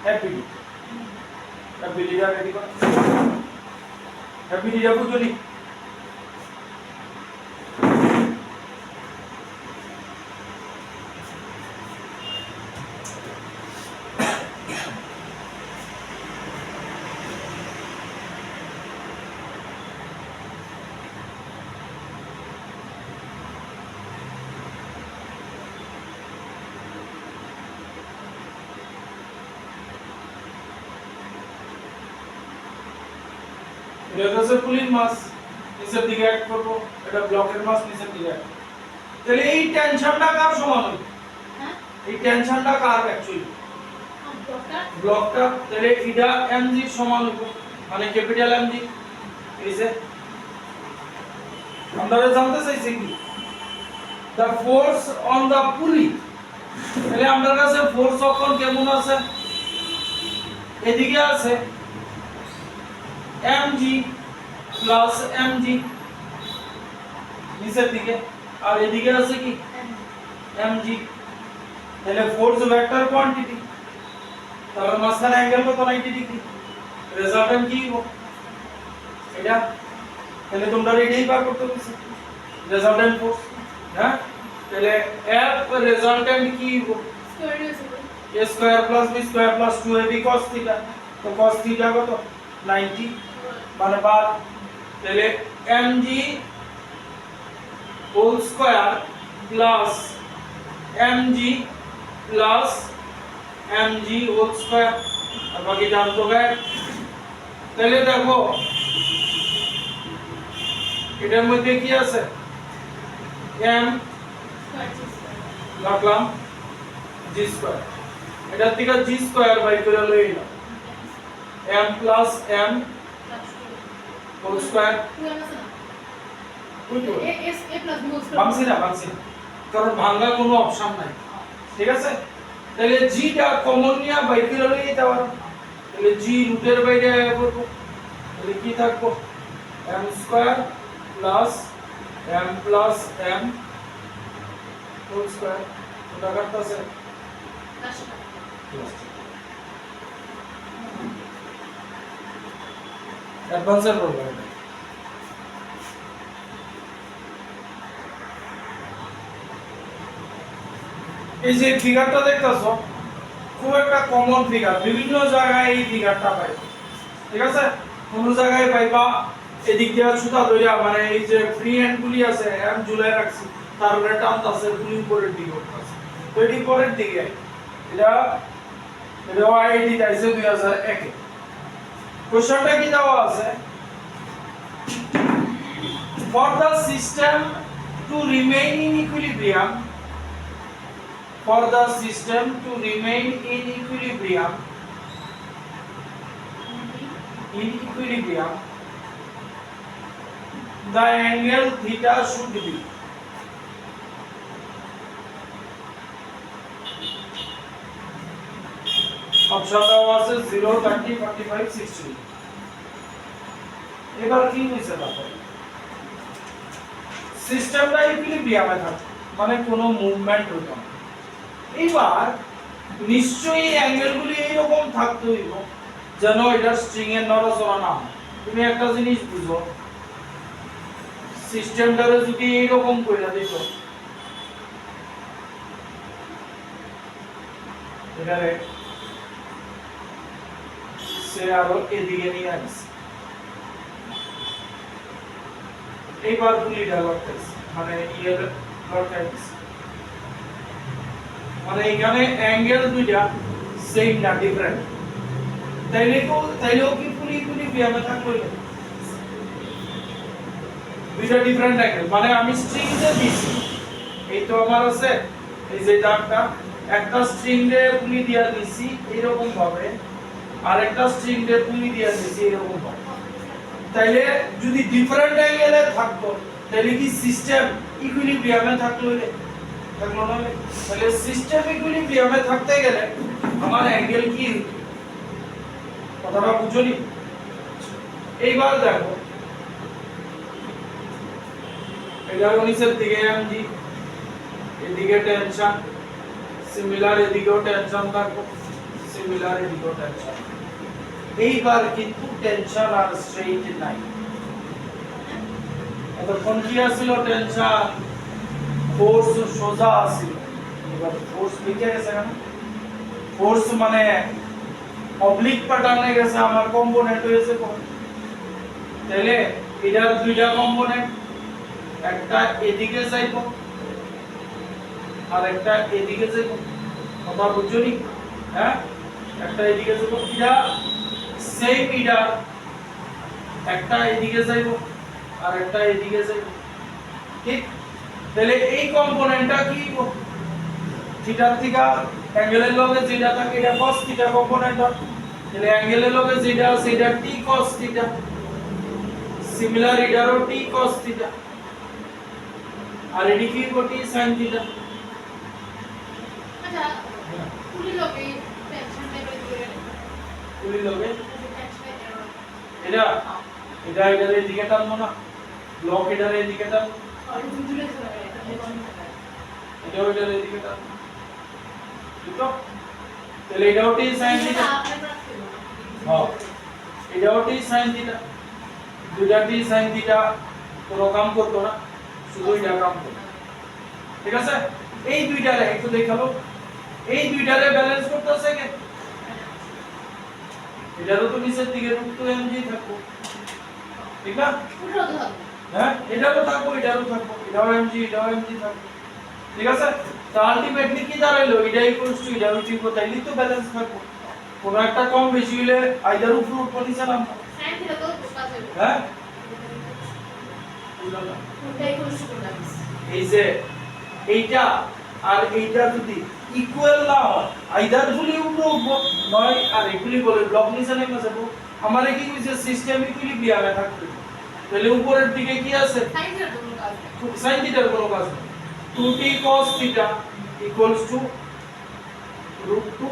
হ্যাপি, হ্যাপিটা রেডি কর, হ্যাপিটা বুঝলি, এটা হচ্ছে পুলির মাস, নিচের দিকে অ্যাড করব, এটা ব্লকের মাস নিচের দিকে add। তাহলে এই টেনশনটা কার সমান হবে? হ্যাঁ এই টেনশনটা কার অ্যাকচুয়ালি? ডক্টর ব্লকটা, তাহলে এটা mg সমান হবে, মানে ক্যাপিটাল mg। এই যে আমরা জানতে চাইছি কি the force on the pulley, তাহলে আমাদের কাছে ফোর্স অক্ষর কেমন আছে? এদিকে আছে mg প্লাস mg নিচের দিকে, আর এদিকে আছে কি mg। তাহলে ফোর্স ভেক্টর কোয়ান্টিটি, তাহলে মাঝখানে অ্যাঙ্গেল কত? 90 ডিগ্রি। রেজাল্টেন্ট কি হবে? এটা, তাহলে তোমরা এটাই বার করতে বলছো রেজাল্টেন্ট ফোর্স। হ্যাঁ, তাহলে F রেজাল্টেন্ট কি হবে? স্কয়ার ইউজিবল a square plus b square plus 2ab cos theta. তো cos থিটা কত? 90 মানে বার। তাহলে mg whole square plus mg plus mg whole square, আর বাকি জানতো গায়। তাহলে দেখো এটার মধ্যে কি আছে? m স্কয়ার জি স্কয়ার রাখলাম g স্কয়ার, এটার থেকে g স্কয়ার বাই করে লই না, m plus m plus whole square. 2 আছে না বুঝছো? এ এস এ প্লাস বি হোল ভাঙছি না, কারণ ভাঙার কোনো অপশন নাই। ঠিক আছে, তাহলে জিটা কমন নিয়া বাই করে লই এটা পারো। তাহলে জি রুটের বাইরে করব, তাহলে কি থাকবো? m square plus m plus m whole square. ওটা কাটতাছে প্লাস অ্যাডভান্সের প্রবলেম। এই যে ফিগারটা দেখতেছো, খুব একটা কমন ফিগার, বিভিন্ন জায়গায় এই ফিগারটা পাই। ঠিক আছে, কোন জায়গায় পাইবা এদিক দিয়ে সুতা ধইরা, মানে এই যে ফ্রি হ্যান্ড গুলি আছে এম ঝুলাই রাখছি, তারপরে টানতাছে গুলি উপরের দিকে উঠতাছে। তো এটি পরের দিকে, এটা এটা আইডি দাইছে 2001 এ। কোশ্চেনটা কি দেওয়া আছে? For the system to remain in equilibrium, for the system to remain in equilibrium, the angle theta should be option দেওয়া আছে 0, 30, 45, 60। এবার কি হইছে? দেখো সিস্টেমটা ইকুইলিব্রিয়ামে থাকে, মানে কোনো মুভমেন্ট হতো না। এবার নিশ্চয়ই অ্যাঙ্গেলগুলি এইরকম থাকতে হইব যেন এটা স্ট্রিং এর নড়াচড়া না হয়। তুমি একটা জিনিস বুঝো, সিস্টেমটারে যদি এইরকম কইরা দিত, এটারে সে আরো এদিকে নিয়ে আসছে, এইবার পুলিটা লটকাইছে, মানে ইয়ের লটকাইছে, মানে এখানে অ্যাঙ্গেল দুইটা সেম না, ডিফারেন্ট। তাইলেও কি পুলি ইকুইলিব্রিয়ামে থাকবে? দুইটা ডিফারেন্ট অ্যাঙ্গেল, মানে আমি স্ট্রিং যে দিছি, এই তো আমার আছে এই যে দাগটা, একটা স্ট্রিং এ পুলি দিয়া দিছি এরকম ভাবে, আর একটা স্ট্রিং এ পুলি দিয়া দিছি এরকম ভাবে। তাইলে যদি ডিফারেন্ট অ্যাঙ্গেলে থাকতো, তাহলে কি সিস্টেম ইকুইলিব্রিয়ামে থাকলো না? তাহলে সিস্টেম ইকুইলিব্রিয়ামে থাকতে গেলে আমার অ্যাঙ্গেল কি? কথাটা বুঝলি? এইবার দেখো, এটা নিচের দিকে mg, এদিকে টেনশন, সিমিলার এদিকেও টেনশন থাকবে, সিমিলার এদিকেও টেনশন। এইবার কিন্তু টেনশন আর স্ট্রেইট নাই। এতক্ষণ কি আসছিল? টেনশন, ফোর্স সোজা আসছিল, এবার ফোর্স লিখে গেছে কেন? ফোর্স মানে অবলিক প্যাটার্নে গেছে, আমার কম্পোনেন্ট হয়েছে কোন? তাহলে এটার দুইটা কম্পোনেন্ট, একটা এদিকে যাইব আর একটা এদিকে যাইব। কথা বুঝছনি? হ্যাঁ, একটা এদিকে যাইব, এটা সেম, এটা একটা এদিকে যাইবো আর একটা এদিকে যাইবো, ঠিক? তাহলে এই কম্পোনেন্টটা কি থিটার থেকে অ্যাঙ্গেলের লগে যেটা থাকে এটা cos থিটা কম্পোনেন্ট হয়। তাহলে অ্যাঙ্গেলের লগে যেটা আছে এটা t cos থিটা, সিমিলার এটারও t cos থিটা, আর এটি কি t sin থিটা। আচ্ছা পুরি লগে টেনশন লেভেল দিয়ে পুরি লগে টেনশন এরর এটা এটা এটার এদিকে টানবো না, ব্লক এটার এদিকে টানবো, আর দুজনে চলে এটা বন্ধ করে এটাও এটার এদিকে টানবো, ঠিক তো? তাহলে এটাও t sin থিটা, হ্যাঁ এটাও t sin থিটা, দুইটা t sin থিটা কোনো কাম করতো না, শুধু এটা কাম করতো, ঠিক আছে? এই দুইটারে একটু দেখালো, এই দুইটারে ব্যালেন্স করতেছে কে? এটারও তো নিচের দিকে √2mg থাকবো, ঠিক না? পুরো তো হবে হ্যাঁ এটারও থাকবো, এটারও থাকবো, এটাও mg এটাও mg থাকবো, ঠিক আছে? তো আলটিমেটলি কি দাঁড়াইলো, এটা ইকুয়ালস টু এটা ঠিক তাইলেই তো ব্যালেন্স থাকবো। কোন একটা কম বেশি হইলে আইদার উপর নিচে নামবো, সাইন থিটা তো কাজ হবে হ্যাঁ? ওটাই কোশ্চেন করলাম এই যে এইটা আর এইটা যদি ইকুয়াল না হয় আইদার ফুলি উপরে উঠবো নয় আর এগুলি বলে ব্লক নিচে নেমে যাবো। আমারে কি কইছে সিস্টেম ইকুইলিব্রিয়ামে থাকবে, তাহলে উপরের দিকে কি আছে সাইন থিটা তো কাজ হবে sin থিটার কোনো কাজ নেই, 2t cos theta equals to √2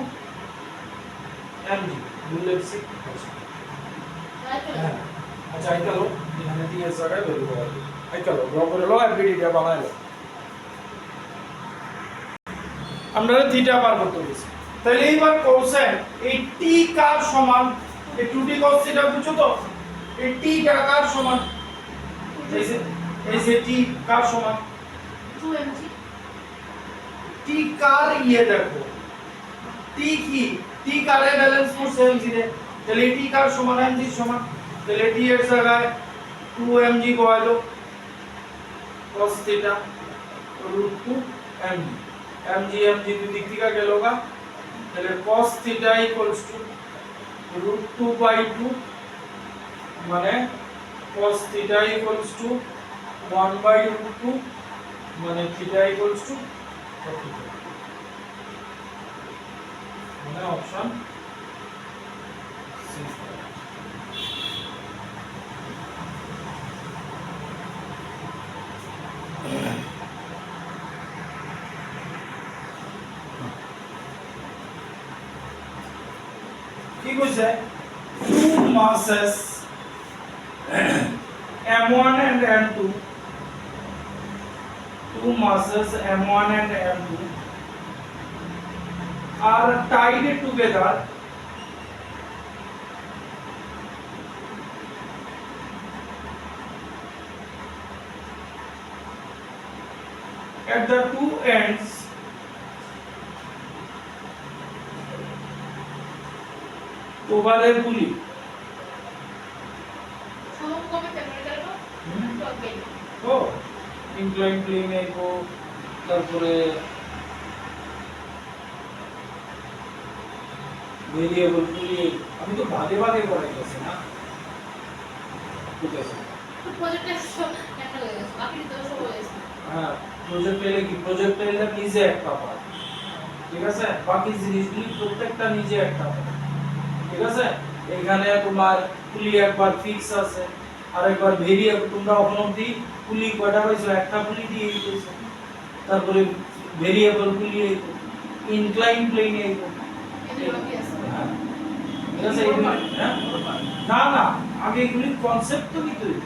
mg বুঝলেছি? তাই তো হ্যাঁ আচ্ছা আইতালো এখানে দিয়ে জায়গায় বের করে আইতালো ড্র করে লো এফবিডিটা বানাইলো, আমরা থিটা বার করতে বলেছি। তাহলে এইবার কোসাইন এই t কার সমান, এই 2t cos থিটা বুঝছো তো, এই t টা কার সমান, এই যে t কার সমান, 2mg t কার ইয়ে দেখো t কি t কারে ব্যালেন্স করছে mg রে, তাহলে t কার সমান mg সমান, তাহলে t এর জায়গায় 2mg বসাইলো cos theta √2 mg, mg mg দুই দিক থেকে গেল গা, তাহলে cos থিটা ইকুয়ালস টু √2/2 মানে cos থিটা ইকুয়ালস টু 1/√2 মানে থিটা ইকুয়ালস টু 45 মানে অপশন সি। কি কইছে two masses m1 and m2, two masses m1 and m2 are tied together at the two ends over a pulley. সমকমে temperature তো okay তো incline plane আইবো, তারপরে variable পুলি, আমি তো ভাগে ভাগে পড়াইতেছি না, ঠিক আছে? প্রজেক্টে সব একটা হয়ে গেছে বাকি তো সব হয়ে গেছে হ্যাঁ প্রজেক্ট এলে কি, প্রজেক্ট এলে নিজে একটা পার্ট, ঠিক আছে? বাকি জিনিসগুলি প্রত্যেকটা নিজে একটা পার্ট, ঠিক আছে? এখানে তোমার পুলি একবার ফিক্স আছে আর একবার ভেরিয়েবল, তোমরা এখন অবধি পুলি কয়টা পাইছো, একটা পুলি দিয়ে দিয়েছো, তারপরে ভেরিয়েবল পুলি ইনক্লাইন প্লেন আইবো, এদের বাকি আছে হ্যাঁ ঠিক আছে? এগুলি হ্যাঁ না না আগে এগুলি কনসেপ্ট তো নিতে হবে,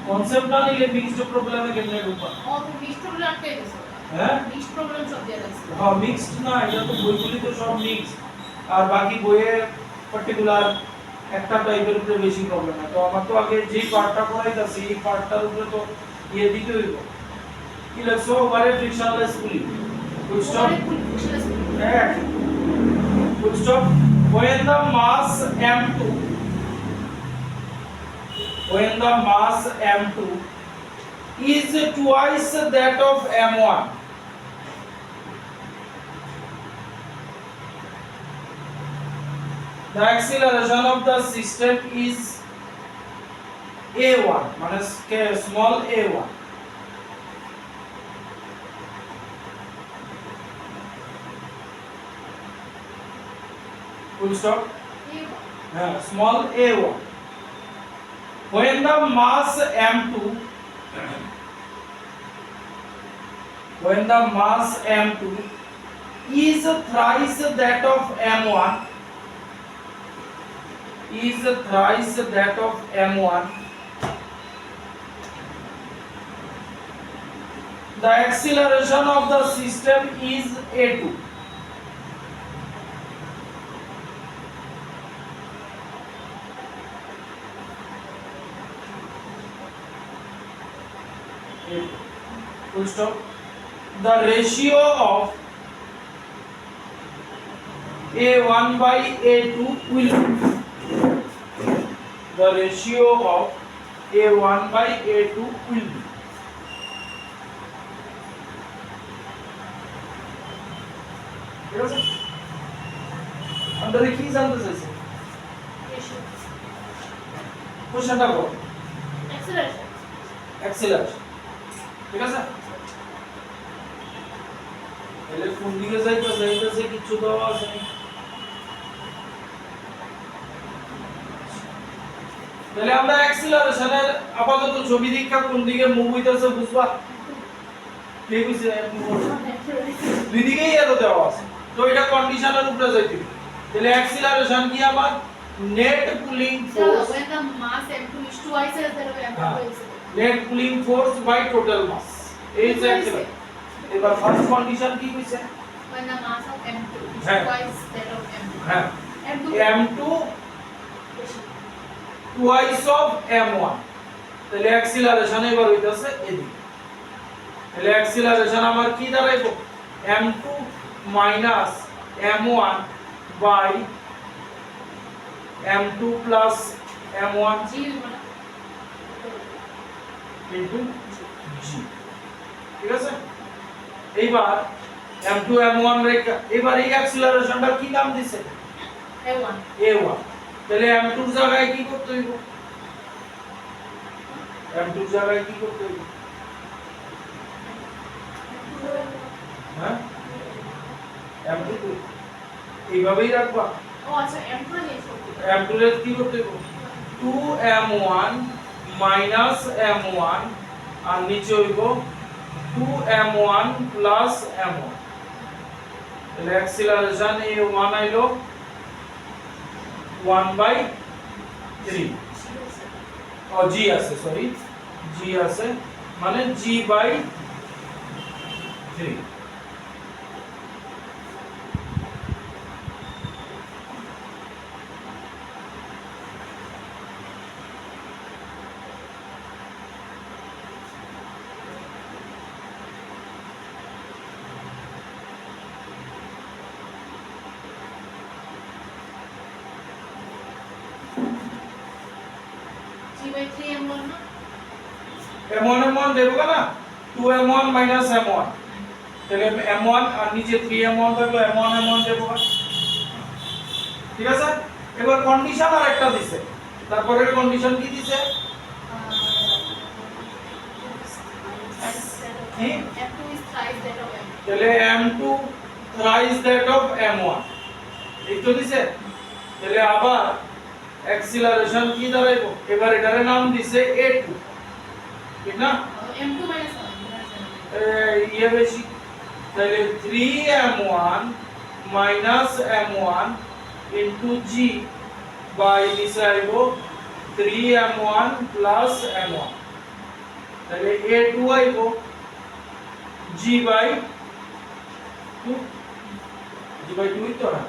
কনসেপ্ট না নিলে মিক্সড প্রবলেমে কেমনে ঢুকবা? ও তো মিক্সড প্রবলেম আটকে গেছে হ্যাঁ মিক্সড প্রবলেম সব দিয়ে আছে হ্যাঁ মিক্সড না, এটা তো বইগুলি তো সব মিক্স, আর বাকি বইয়ে পার্টিকুলার একটা টাইপের উপরে বেশি প্রবলেম হয়। তো আমার তো আগে যেই পার্টটা পড়াইতাছি এই পার্টটার উপরে তো ইয়ে দিতে হইব, কি লেখছো ওভারে ফ্রিকশনলেস পুলি, ফুল স্টপ, হ্যাঁ full stop. when the mass m2 when the mass m2 is twice that of m1, the acceleration of the system is a1 মানে small a1 full stop small a1 when the mass m2 is thrice that of m1 the acceleration of the system is a2 full stop the ratio of a1 by a2 will be the ratio of a1 by a2 will be ঠিক আছে আমরা কি জানতে চাইছি কোশ্চেনটা কর acceleration ঠিক আছে তাহলে কোন দিকে যাইতেছে কিছু দেওয়া আছে তাহলে আমরা অ্যাক্সিলারেশনের আপাতত ছবি দীক্ষা কোন দিকে মুভ হইতেছে বুঝবা ঠিক আছে দুই দিকেই এত দেওয়া আছে তো এটা কন্ডিশনের উপরে যাইতে তাহলে অ্যাক্সিলারেশন কি আমার net pulling force when the mass m2 is twice as that of m1 net pulling force by total mass এই যে অ্যাক্সিলারেশন এবার ফার্স্ট কন্ডিশন কি হইছে when the mass of m2 is twice that of m1 হ্যাঁ m2 twice of m1 তাহলে acceleration এবার হইতাছে এদিকে তাহলে অ্যাক্সিলারেশন আমার কি দাঁড়াইবো m2 minus m1 by m2 plus m1 g into g ঠিক আছে এইবার m2 m1 রেখা এবার এই অ্যাক্সিলারেশনটা কি নাম দিছে a1 তাহলে m2 এর জায়গায় কি করতে হইব m2 এর জায়গায় কি করতে হইব হ্যাঁ m2 এইভাবেই রাখবা ও আচ্ছা m2 নেই m2 এর কি করতে হইব 2m1 minus m1 আর নিচে হইব 2m1 plus m1 তাহলে অ্যাক্সিলারেশন a1 আইলো 1/3 ও g আছে সরি g আছে মানে g/3 m1 না m1 দেবো না 2m1 minus m1 তাহলে m1 আর নিচে 3m1 থাকলো m1 দেবো ঠিক আছে এবার কন্ডিশন আর একটা দিছে তারপরের কন্ডিশন কি দিছে কি m2 is thrice that of m1 তাহলে m2 thrice that of m1 এই তো দিছে তাহলে আবার অ্যাক্সিলারেশন কি দাঁড়াইবো এবার এটার নাম দিছে a2 ঠিক না m2 minus 1 ইয়ে বেশি তাহলে 3m1 minus m1 into g by নিচে আইবো 3m1 plus m1 তাহলে a2 আইবো g/2 g/2 তো না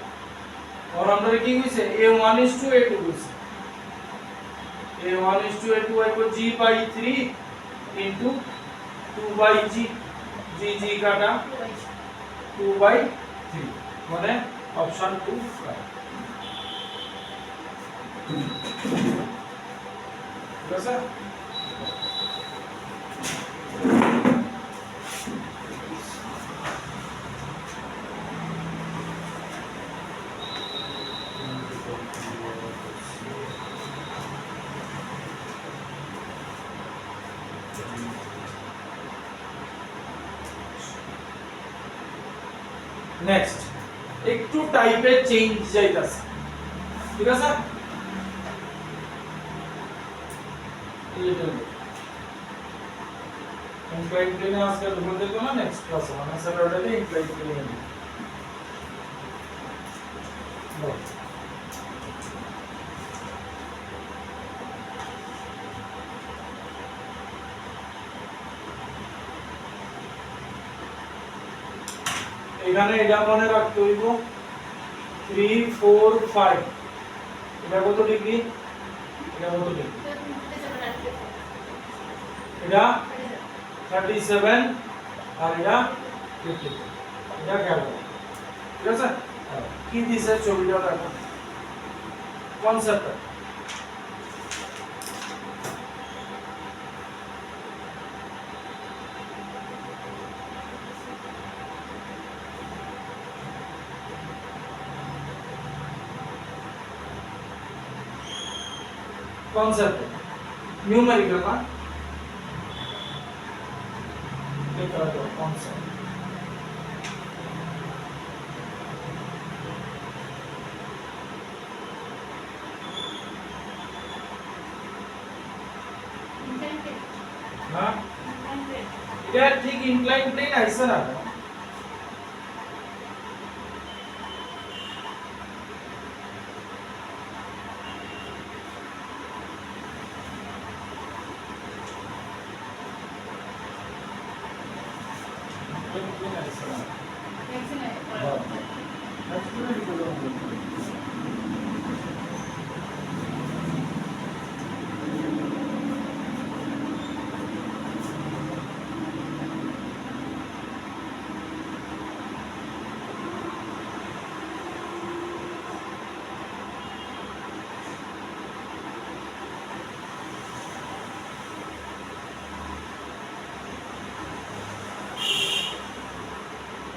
और আমরা কি কইছে a1 is to a2 কইছে a1 is to a2 আইবো g/3 into 2/g g কাটা 2/3 মানে অপশন 2 ঠিক আছে নেক্সট একটু টাইপের চেঞ্জ যাইতাছে, ঠিক আছে? ইনক্লাইন প্লেনে আজকে দুপুর দেখবো না, নেক্সট ক্লাসে মানে স্যাটারডে ইনক্লাইন প্লেনে দেখবো। এখানে এটা মনে রাখতে হইব 3 4 5 এটা কত ডিগ্রি, এটা কত ডিগ্রি, এটা 37 আর এটা 50, এটা কেমন, ঠিক আছে? কি দিছে ছবিটা দেখো, কনসেপ্ট concept numerical ना लिख रहा है concept हाँ ये ठीक incline plane ऐसा ना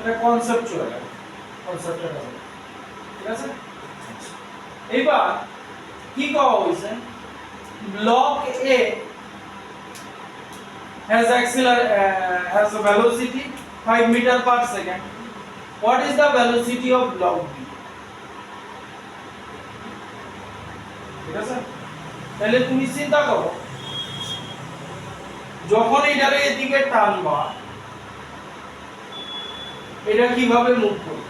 এটা কনসেপচুয়াল কনসেপ্টের কথা, ঠিক আছে? এবার কি কওয়া হইছে, block A has a velocity 5 meter per second. What is the velocity of block B? ঠিক আছে? তাহলে তুমি চিন্তা করো, যখন এটারে এদিকে টানবা এটা কিভাবে মুভ করবে,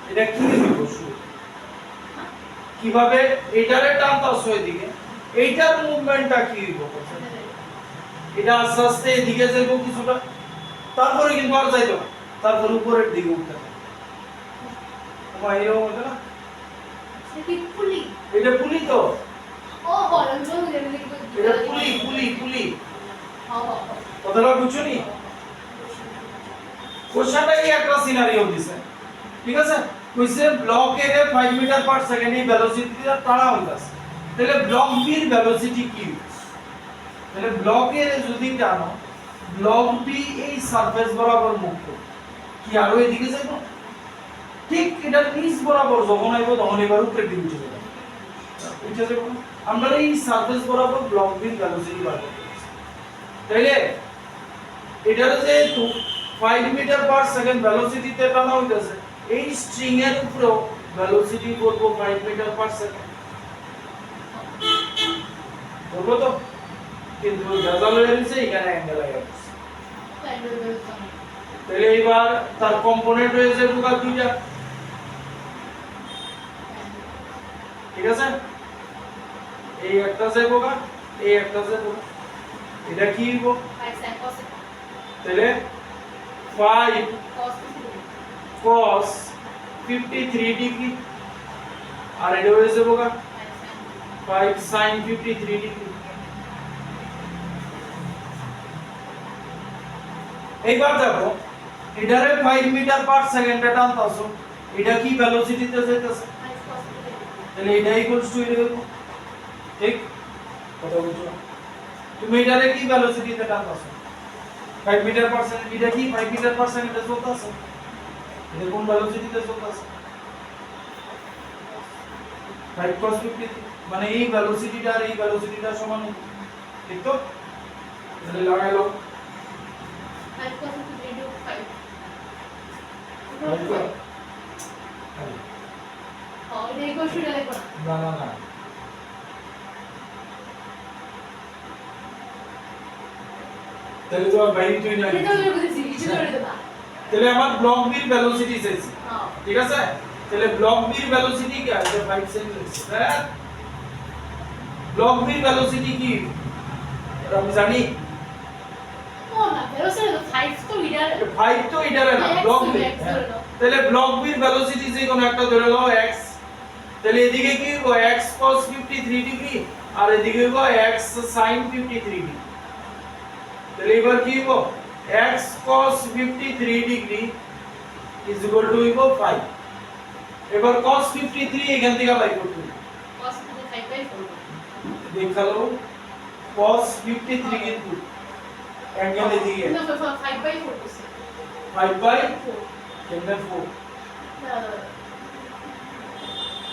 এটা কি দিব শুরু, কিভাবে এটারে টানতাছো এদিকে, এইটার মুভমেন্টটা কি হইব, এটা আস্তে আস্তে এদিকে যাইব কিছুটা, তারপরে কিন্তু আর যাইতো না, তারপর উপরের দিকে উঠতে থাকবে, তোমার এরকম হতো না? সেটি পুলি, এটা পুলি তো, ও বল জোর দেবে এটা পুলি পুলি পুলি, হ্যাঁ কথাটা বুঝছো নি? কোশ্চেনটাই একটা সিনারিও দিছে, ঠিক আছে? কইছে ব্লক এর 5 মিটার পার সেকেন্ড এই ভেলোসিটিটা টানা হইতাছে, তাহলে ব্লক বি এর ভেলোসিটি কি? তাহলে ব্লক এর যদি টানো, ব্লক বি এই সারফেস বরাবর মুভ করবে, কি আরো এদিকে যাইব? ঠিক এটা নিচ বরাবর যখন আইব তখন এবার উপরে দিকে উঠে যাবে, উঠে যাবে। আমরা এই সারফেস বরাবর ব্লক বি এর ভেলোসিটি বার করতে তাইলে এটার যে 5 মিটার পার সেকেন্ড ভেলোসিটিতে টানা হইতাছে, এই স্ট্রিং এর উপরে ভেলোসিটি করব 5 মিটার পার সেকেন্ড, বলবো তো? কিন্তু গাজাল হয়ে গেছে এখানে অ্যাঙ্গেল আইয়া পড়ছে, তাহলে এবার তার কম্পোনেন্ট হয়েছে দুটো দুইটা, ঠিক আছে? এই একটা যাইবো গা, এই একটা যাইবো, এটা কি হইব? তাহলে 5 cos 53 ডিগ্রি আর এটা হয়ে যাবো গা 5 sin 53 ডিগ্রি। এইবার দেখো এটারে 5 মিটার পার সেকেন্ডে টানতাছো, এটা কি ভেলোসিটিতে যাইতাছে, তাহলে এটা ইকুয়ালস টু এটা হইব, ঠিক? কথা বুঝছো? তুমি এটারে কি ভেলোসিটিতে টানতাছো, 5 মিটার পার সেকেন্ড, এটা কি 5 মিটার পার সেকেন্ডে চলতাছে, এটা কোন ভেলোসিটিতে চলতাছে? 5 cos 53, মানে এই ভেলোসিটিটা আর এই ভেলোসিটিটা সমান, ঠিক তো? তাহলে লাগাই দাও 5 cos 53 5 এটা ইকুয়াল টু লিখবো না। না তাহলে তো বাইরে তুই না এটা বের করেছি, কিছু করে দেবা। তাহলে আমার ব্লক বির ভেলোসিটি চাইছি হ্যাঁ। ঠিক আছে তাহলে ব্লক বির ভেলোসিটি কি আছে 5 সেকেন্ড হ্যাঁ ব্লক বির ভেলোসিটি কি এটা আমি জানি ও না, ভেলোসিটি তো 5 তো ইডার 5 তো এটারে না X ব্লক ধরে বির X ধরে নাও। তাহলে ব্লক বির ভেলোসিটি যে কোনো একটা ধরে নাও x তাহলে এদিকে কি হবে x cos 53 ডিগ্রি আর এদিকে হবে x sin 53 ডিগ্রি তাহলে এবার কি হবে x cos 53 degree is equal to 5 এবার cos 53 এখান থেকে বাই করতে হবে cos 5/4 দেখালো cos 53 কিন্তু অ্যাঙ্গেল এদিকে না 5/4 করছে 5 বাই 4 কেমনে 4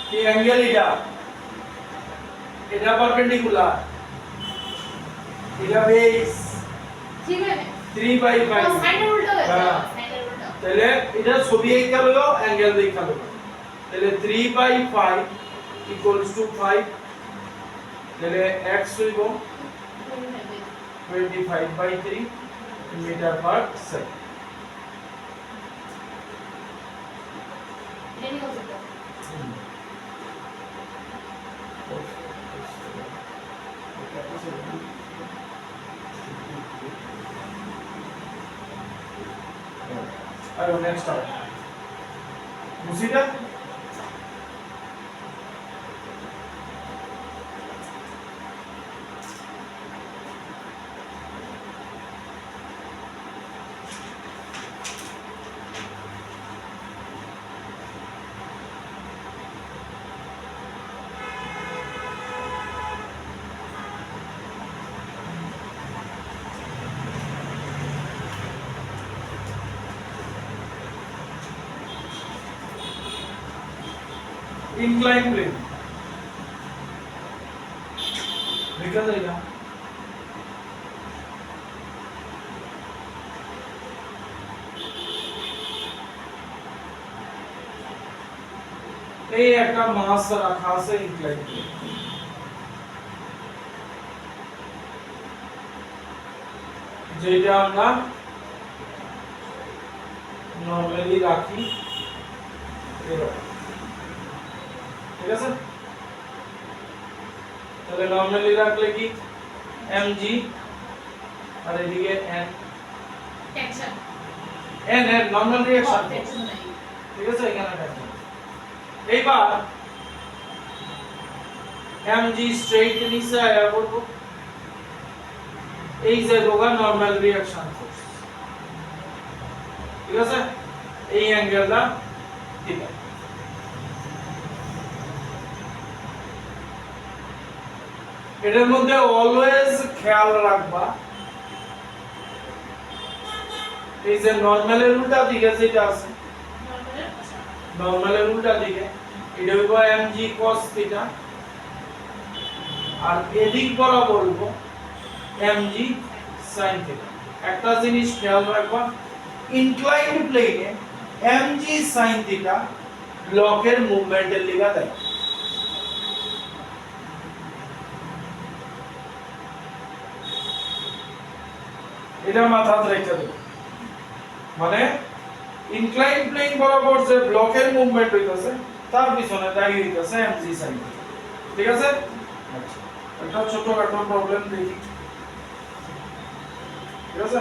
কি অ্যাঙ্গেল এটা পারপেন্ডিকুলার এটা বেস ঠিক আছে 3 বাই 5 সাইনের উল্টা হয়ে হ্যাঁ। যায় সাইনের উল্টা তাহলে এটা ছবি আঁকা হলো অ্যাঙ্গেল দেখা হলো তাহলে 3 বাই 5 ইকুয়ালস টু 5 তাহলে x হইব 25 বাই 3 মিটার পার সেকেন্ড এটাই কত আর নেক্সট আর বুঝিটা inclined plane लिखा जाएगा এই একটা মাস রাখা আছে inclined plane যেটা আমরা নরমালি রাখি এরকম ঠিক আছে তাহলে নরমালি রাখলে কি mg আর এদিকে n টেনশন n এর নরমাল রিঅ্যাকশন টেনশন নাই ঠিক আছে এখানে টেনশন এইবার mg স্ট্রেইট নিচে আয়া করব এই যে রোগা নরমাল রিঅ্যাকশন ফোর্স ঠিক আছে এই অ্যাঙ্গেলটা থিটা এটার মধ্যে অলওয়েজ খেয়াল রাখবা এই যে নরমালের উল্টা দিকে যেটা আছে নরমালের উল্টা দিকে এটা হইব mg cos থিটা আর এদিক বরাবর হইব mg sin থিটা একটা জিনিস খেয়াল রাখবা ইনক্লাইন্ড প্লেনে mg sin থিটা ব্লকের মুভমেন্টের লিগা দেয় এটা মাথায় রেখে দেব মানে ইনক্লাইন প্লেন বরাবর যে ব্লকের মুভমেন্ট হইতাছে তার পিছনে দায়ী হইতাছে mg sin ঠিক আছে আচ্ছা এটা ছোটখাটো প্রবলেম দেখি ঠিক আছে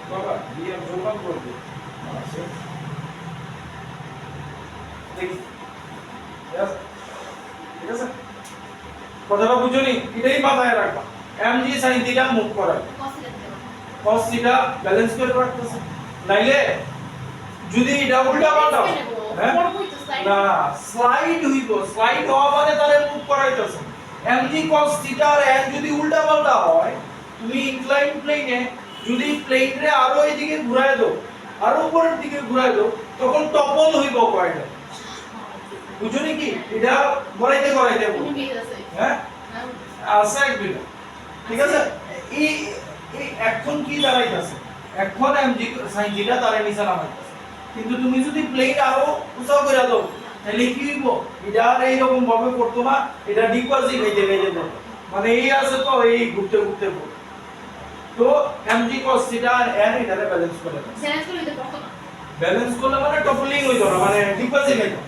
বাবা দিয়ে জোপান করবে আচ্ছা দেখি ঠিক আছে কথাটা বুঝুনি এটাই মাথায় রাখবা mg sin থিটা মুভ করায় cos থিটা ব্যালেন্স করে রাখতেছে নাইলে যদি এটা উল্টা পাল্টা হ্যাঁ না স্লাইড হইব স্লাইড হওয়া মানে তারে মুভ করাইতেছে mg cos থিটা আর n যদি উল্টা পাল্টা হয় তুমি ইনক্লাইন প্লেনে যদি প্লেনরে আরো এইদিকে ঘুরায় দাও আরো উপরের দিকে ঘুরায় দাও তখন টপল হইব কয়টা বুঝুনি কি এটা গড়াইতে গড়াইতে হ্যাঁ আছে একবিটা ঠিক আছে এই এখন কি দাঁড়াইতাছে এখন mg sin থিটা তারে নিচে নামাইতাছে কিন্তু তুমি যদি প্লেট আরো উঁচা করে দাও তাহলে কি হইব এটা আর এইরকম ভাবে করতো না, এটা ডিপোজিট হইতে গেলে মানে এই আছে তো এই ঘুরতে ঘুরতে পড়ে। তো mg cos থিটা আর n এটারে ব্যালেন্স করে দাও। চ্যালেঞ্জ করে দিতে পারতো না। ব্যালেন্স করলে মানে টপলিং হইতো না, মানে ডিপোজিট হইতো।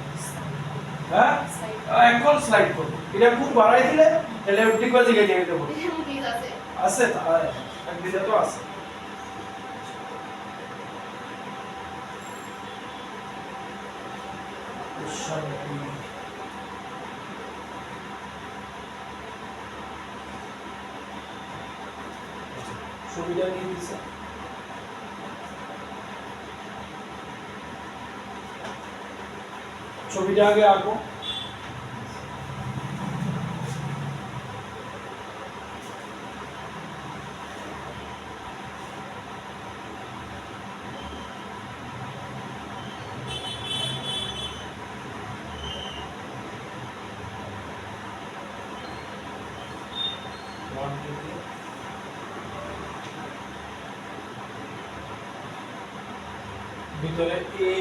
হ্যাঁ এখন স্লাইড করব, এটা খুব বাড়াই দিলে তাহলে ডিপোজিট হয়ে যাবে। এর মধ্যে কি আছে? আছে তার একদিকে তো আছে। ছবিটা কি দিছে? ছবিটা আগে আঁকো। ভিতরে এ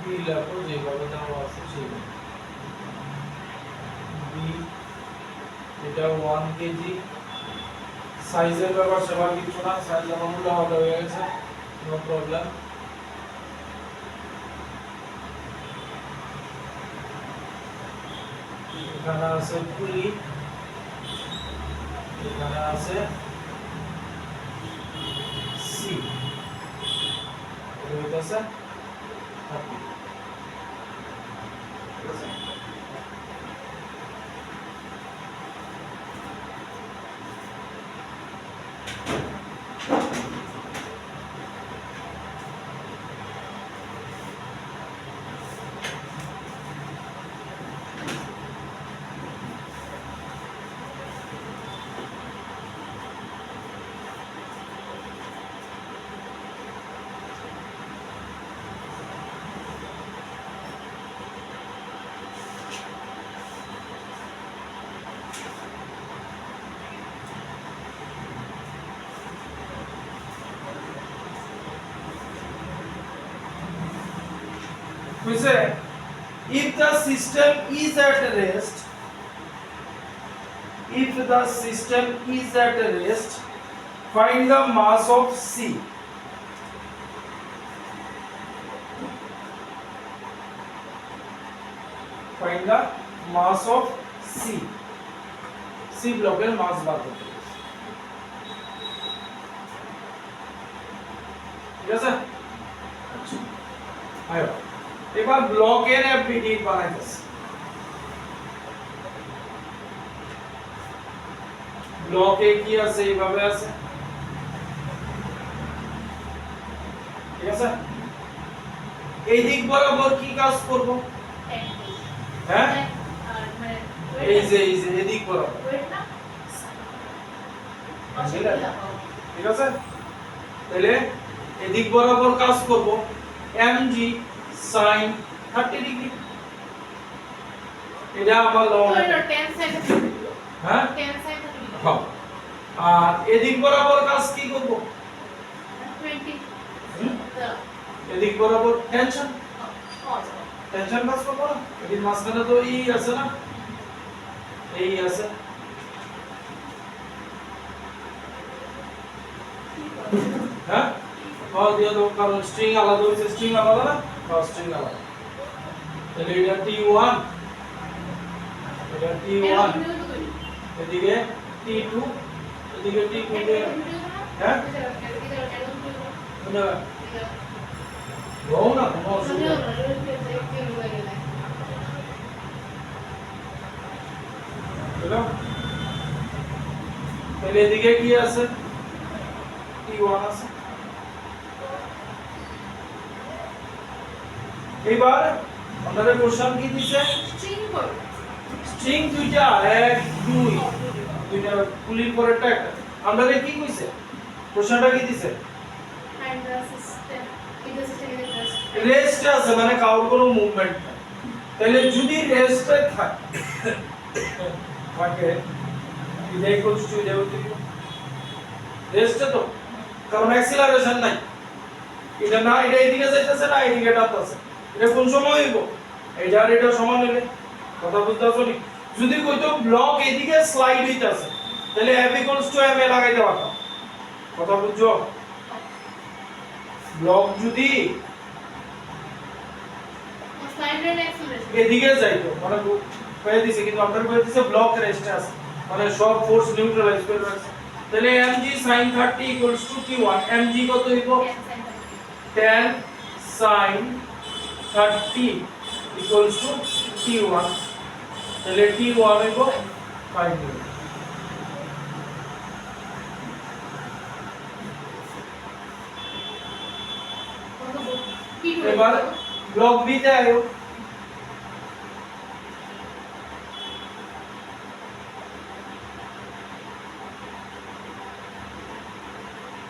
বি লেখো যেভাবে দেওয়া আছে সেইভাবে। বি এটা 1 কেজি, সাইজের ব্যাপার সেবার কিছু না, সাইজ আমার হলে হয়ে গেছে, নো প্রবলেম। এখানে আছে পুলি, এখানে আছে সি, এটা হইতাছে 30। ঠিক আছে? We say if the system is at rest, if the system is at rest, find the mass of C. Find the mass of C. C ব্লকের মাস বার করতে হবে। ঠিক আছে? আচ্ছা আয় এবার ব্লকের এফবিডি বানাইতেছে। ব্লকে কি আছে এইভাবে আছে, ঠিক আছে? এই দিক বরাবর কি কাজ করব? হ্যাঁ আর মানে এই যে এদিক বরাবর, ওয়েট না ঠিক আছে? তাহলে এদিক বরাবর কাজ করব mg sin 30 ডিগ্রি। এটা আমার লং, ওটা 10 সেকেন্ড হ্যাঁ 10 সেকেন্ড হ্যাঁ। আর এদিক বরাবর কাজ কি করব? 20 এদিক বরাবর টেনশন, টেনশন কাজ করব না। এদিক মাঝখানে তো এই আছে না, এই আছে। হ্যাঁ কল দিয়ে দাও, কারণ স্ট্রিং আলাদা হইছে, স্ট্রিং আলাদা না, স্ট্রিং আলাদা। তাহলে এটা T1, এটা T1, এদিকে T2, এদিকে T2 হ্যাঁ না বউ না কোনো অসুবিধা হলো। তাহলে এদিকে কি আছে? T1 আছে। এবার আমাদের কোশ্চেন কি দিছে? স্ট্রিং দুইটা 1 2 দুইটা পুলির পরেরটা একটা। আমাদের কি কইছে? কোশ্চেনটা কি দিছে? রেস্ট আছে, মানে কারোর কোনো মুভমেন্ট নাই। তাহলে যদি রেস্টে থাকে এটাই কোশ্চেন হয়ে যাবে। রেস্টে তো কারণ অ্যাক্সিলারেশন নাই, এটা না এটা এদিকে যাইতেছে না এদিকে টানতেছে, এটা কোন সময় হইব? এটা আর এটা সমান হইলে, কথা বুঝতে পারছো নি? যদি কইতো ব্লক এদিকে স্লাইড হইতাছে তাহলে F = ma লাগাইতে পারতাম, কথা বুঝছো? ব্লক যদি Slide and acceleration. এদিকে যাইতো মানে কয়ে দিছে, কিন্তু আপনার কয়ে দিছে ব্লক রেস্টে আছে, মানে সব ফোর্স নিউট্রালাইজ করে রাখছে। তাহলে mg sin 30 = t1, mg কত হইব? 10 sin 30 = t1, তাহলে t1 হইব 5 নিউটন। এবার ব্লক বি তে আয়ো,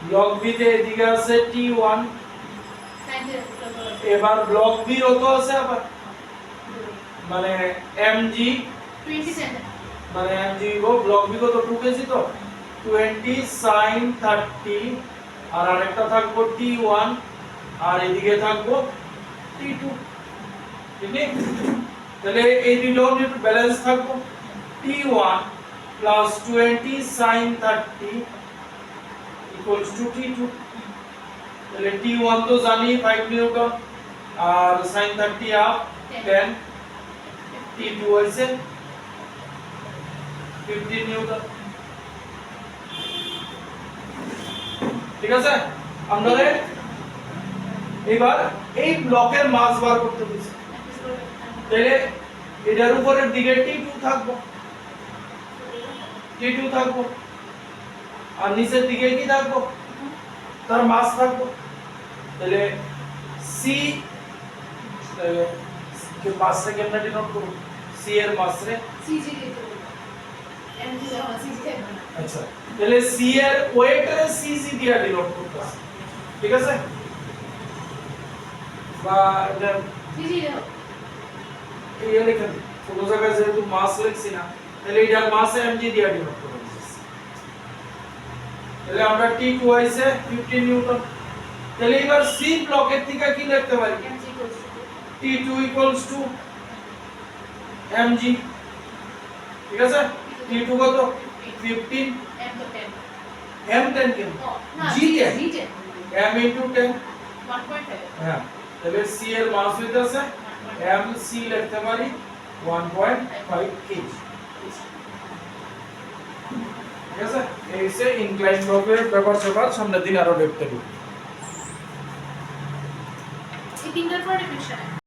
ব্লক বি তে এদিকে আছে t1, এবার ব্লক বি কত আছে আবার মানে mg, 20 cm. মানে mg গো ব্লক বি কত 2 কেজি তো 20 sin 30 আর আরেকটা থাকবো t1 আর এদিকে থাকবো t2, ঠিক আছে? তাহলে এই দুটো একটু ব্যালেন্স থাকবো, t1 plus 20 sin 30 equals to t2, তাহলে t1 তো জানি 5 নিউটন আর sin 30 হাফ 10, t2 হইছে 15 নিউটন, ঠিক আছে? আমাদের এবার এই ব্লকের মাস বার করতে দিছে, তাহলে এটার উপরের দিকে t2 থাকবো, t2 থাকবো আর নিচের দিকে কি থাকবো? তার মাস থাকবো। তাহলে c কে মাস রে কেমনে ডিনোট করব? c এর মাস রে, CG দিতে হবে। MG যখন CG থাকবে না। আচ্ছা তাহলে c এর ওয়েট রে cg দিয়া ডিনোট করতেছে, ঠিক আছে? বা এটা CG দাও। এই লেখা ছোট জায়গায় যেহেতু মাস লিখছি না, তাহলে এটার মাস mg দিয়া ডিনোট করব। তাহলে আমরা t2 হইছে 15 নিউটন, তাহলে এবার c ব্লকের থেকে কি লিখতে পারি? MG equals to t2 equals to mg, ঠিক আছে? t2 কত 15, M তো 10 m10 কেন ও না g10 G10 m into 10, 1.5 হ্যাঁ তাহলে c এর মাস হইতাছে mc লিখতে পারি 1.5 kg, ঠিক আছে? এই সে ইনক্লাইন ব্লকের ব্যাপার স্যাপার সামনের দিন আরো দেখতে পাবো। এই তিনটার পরে ফিকশন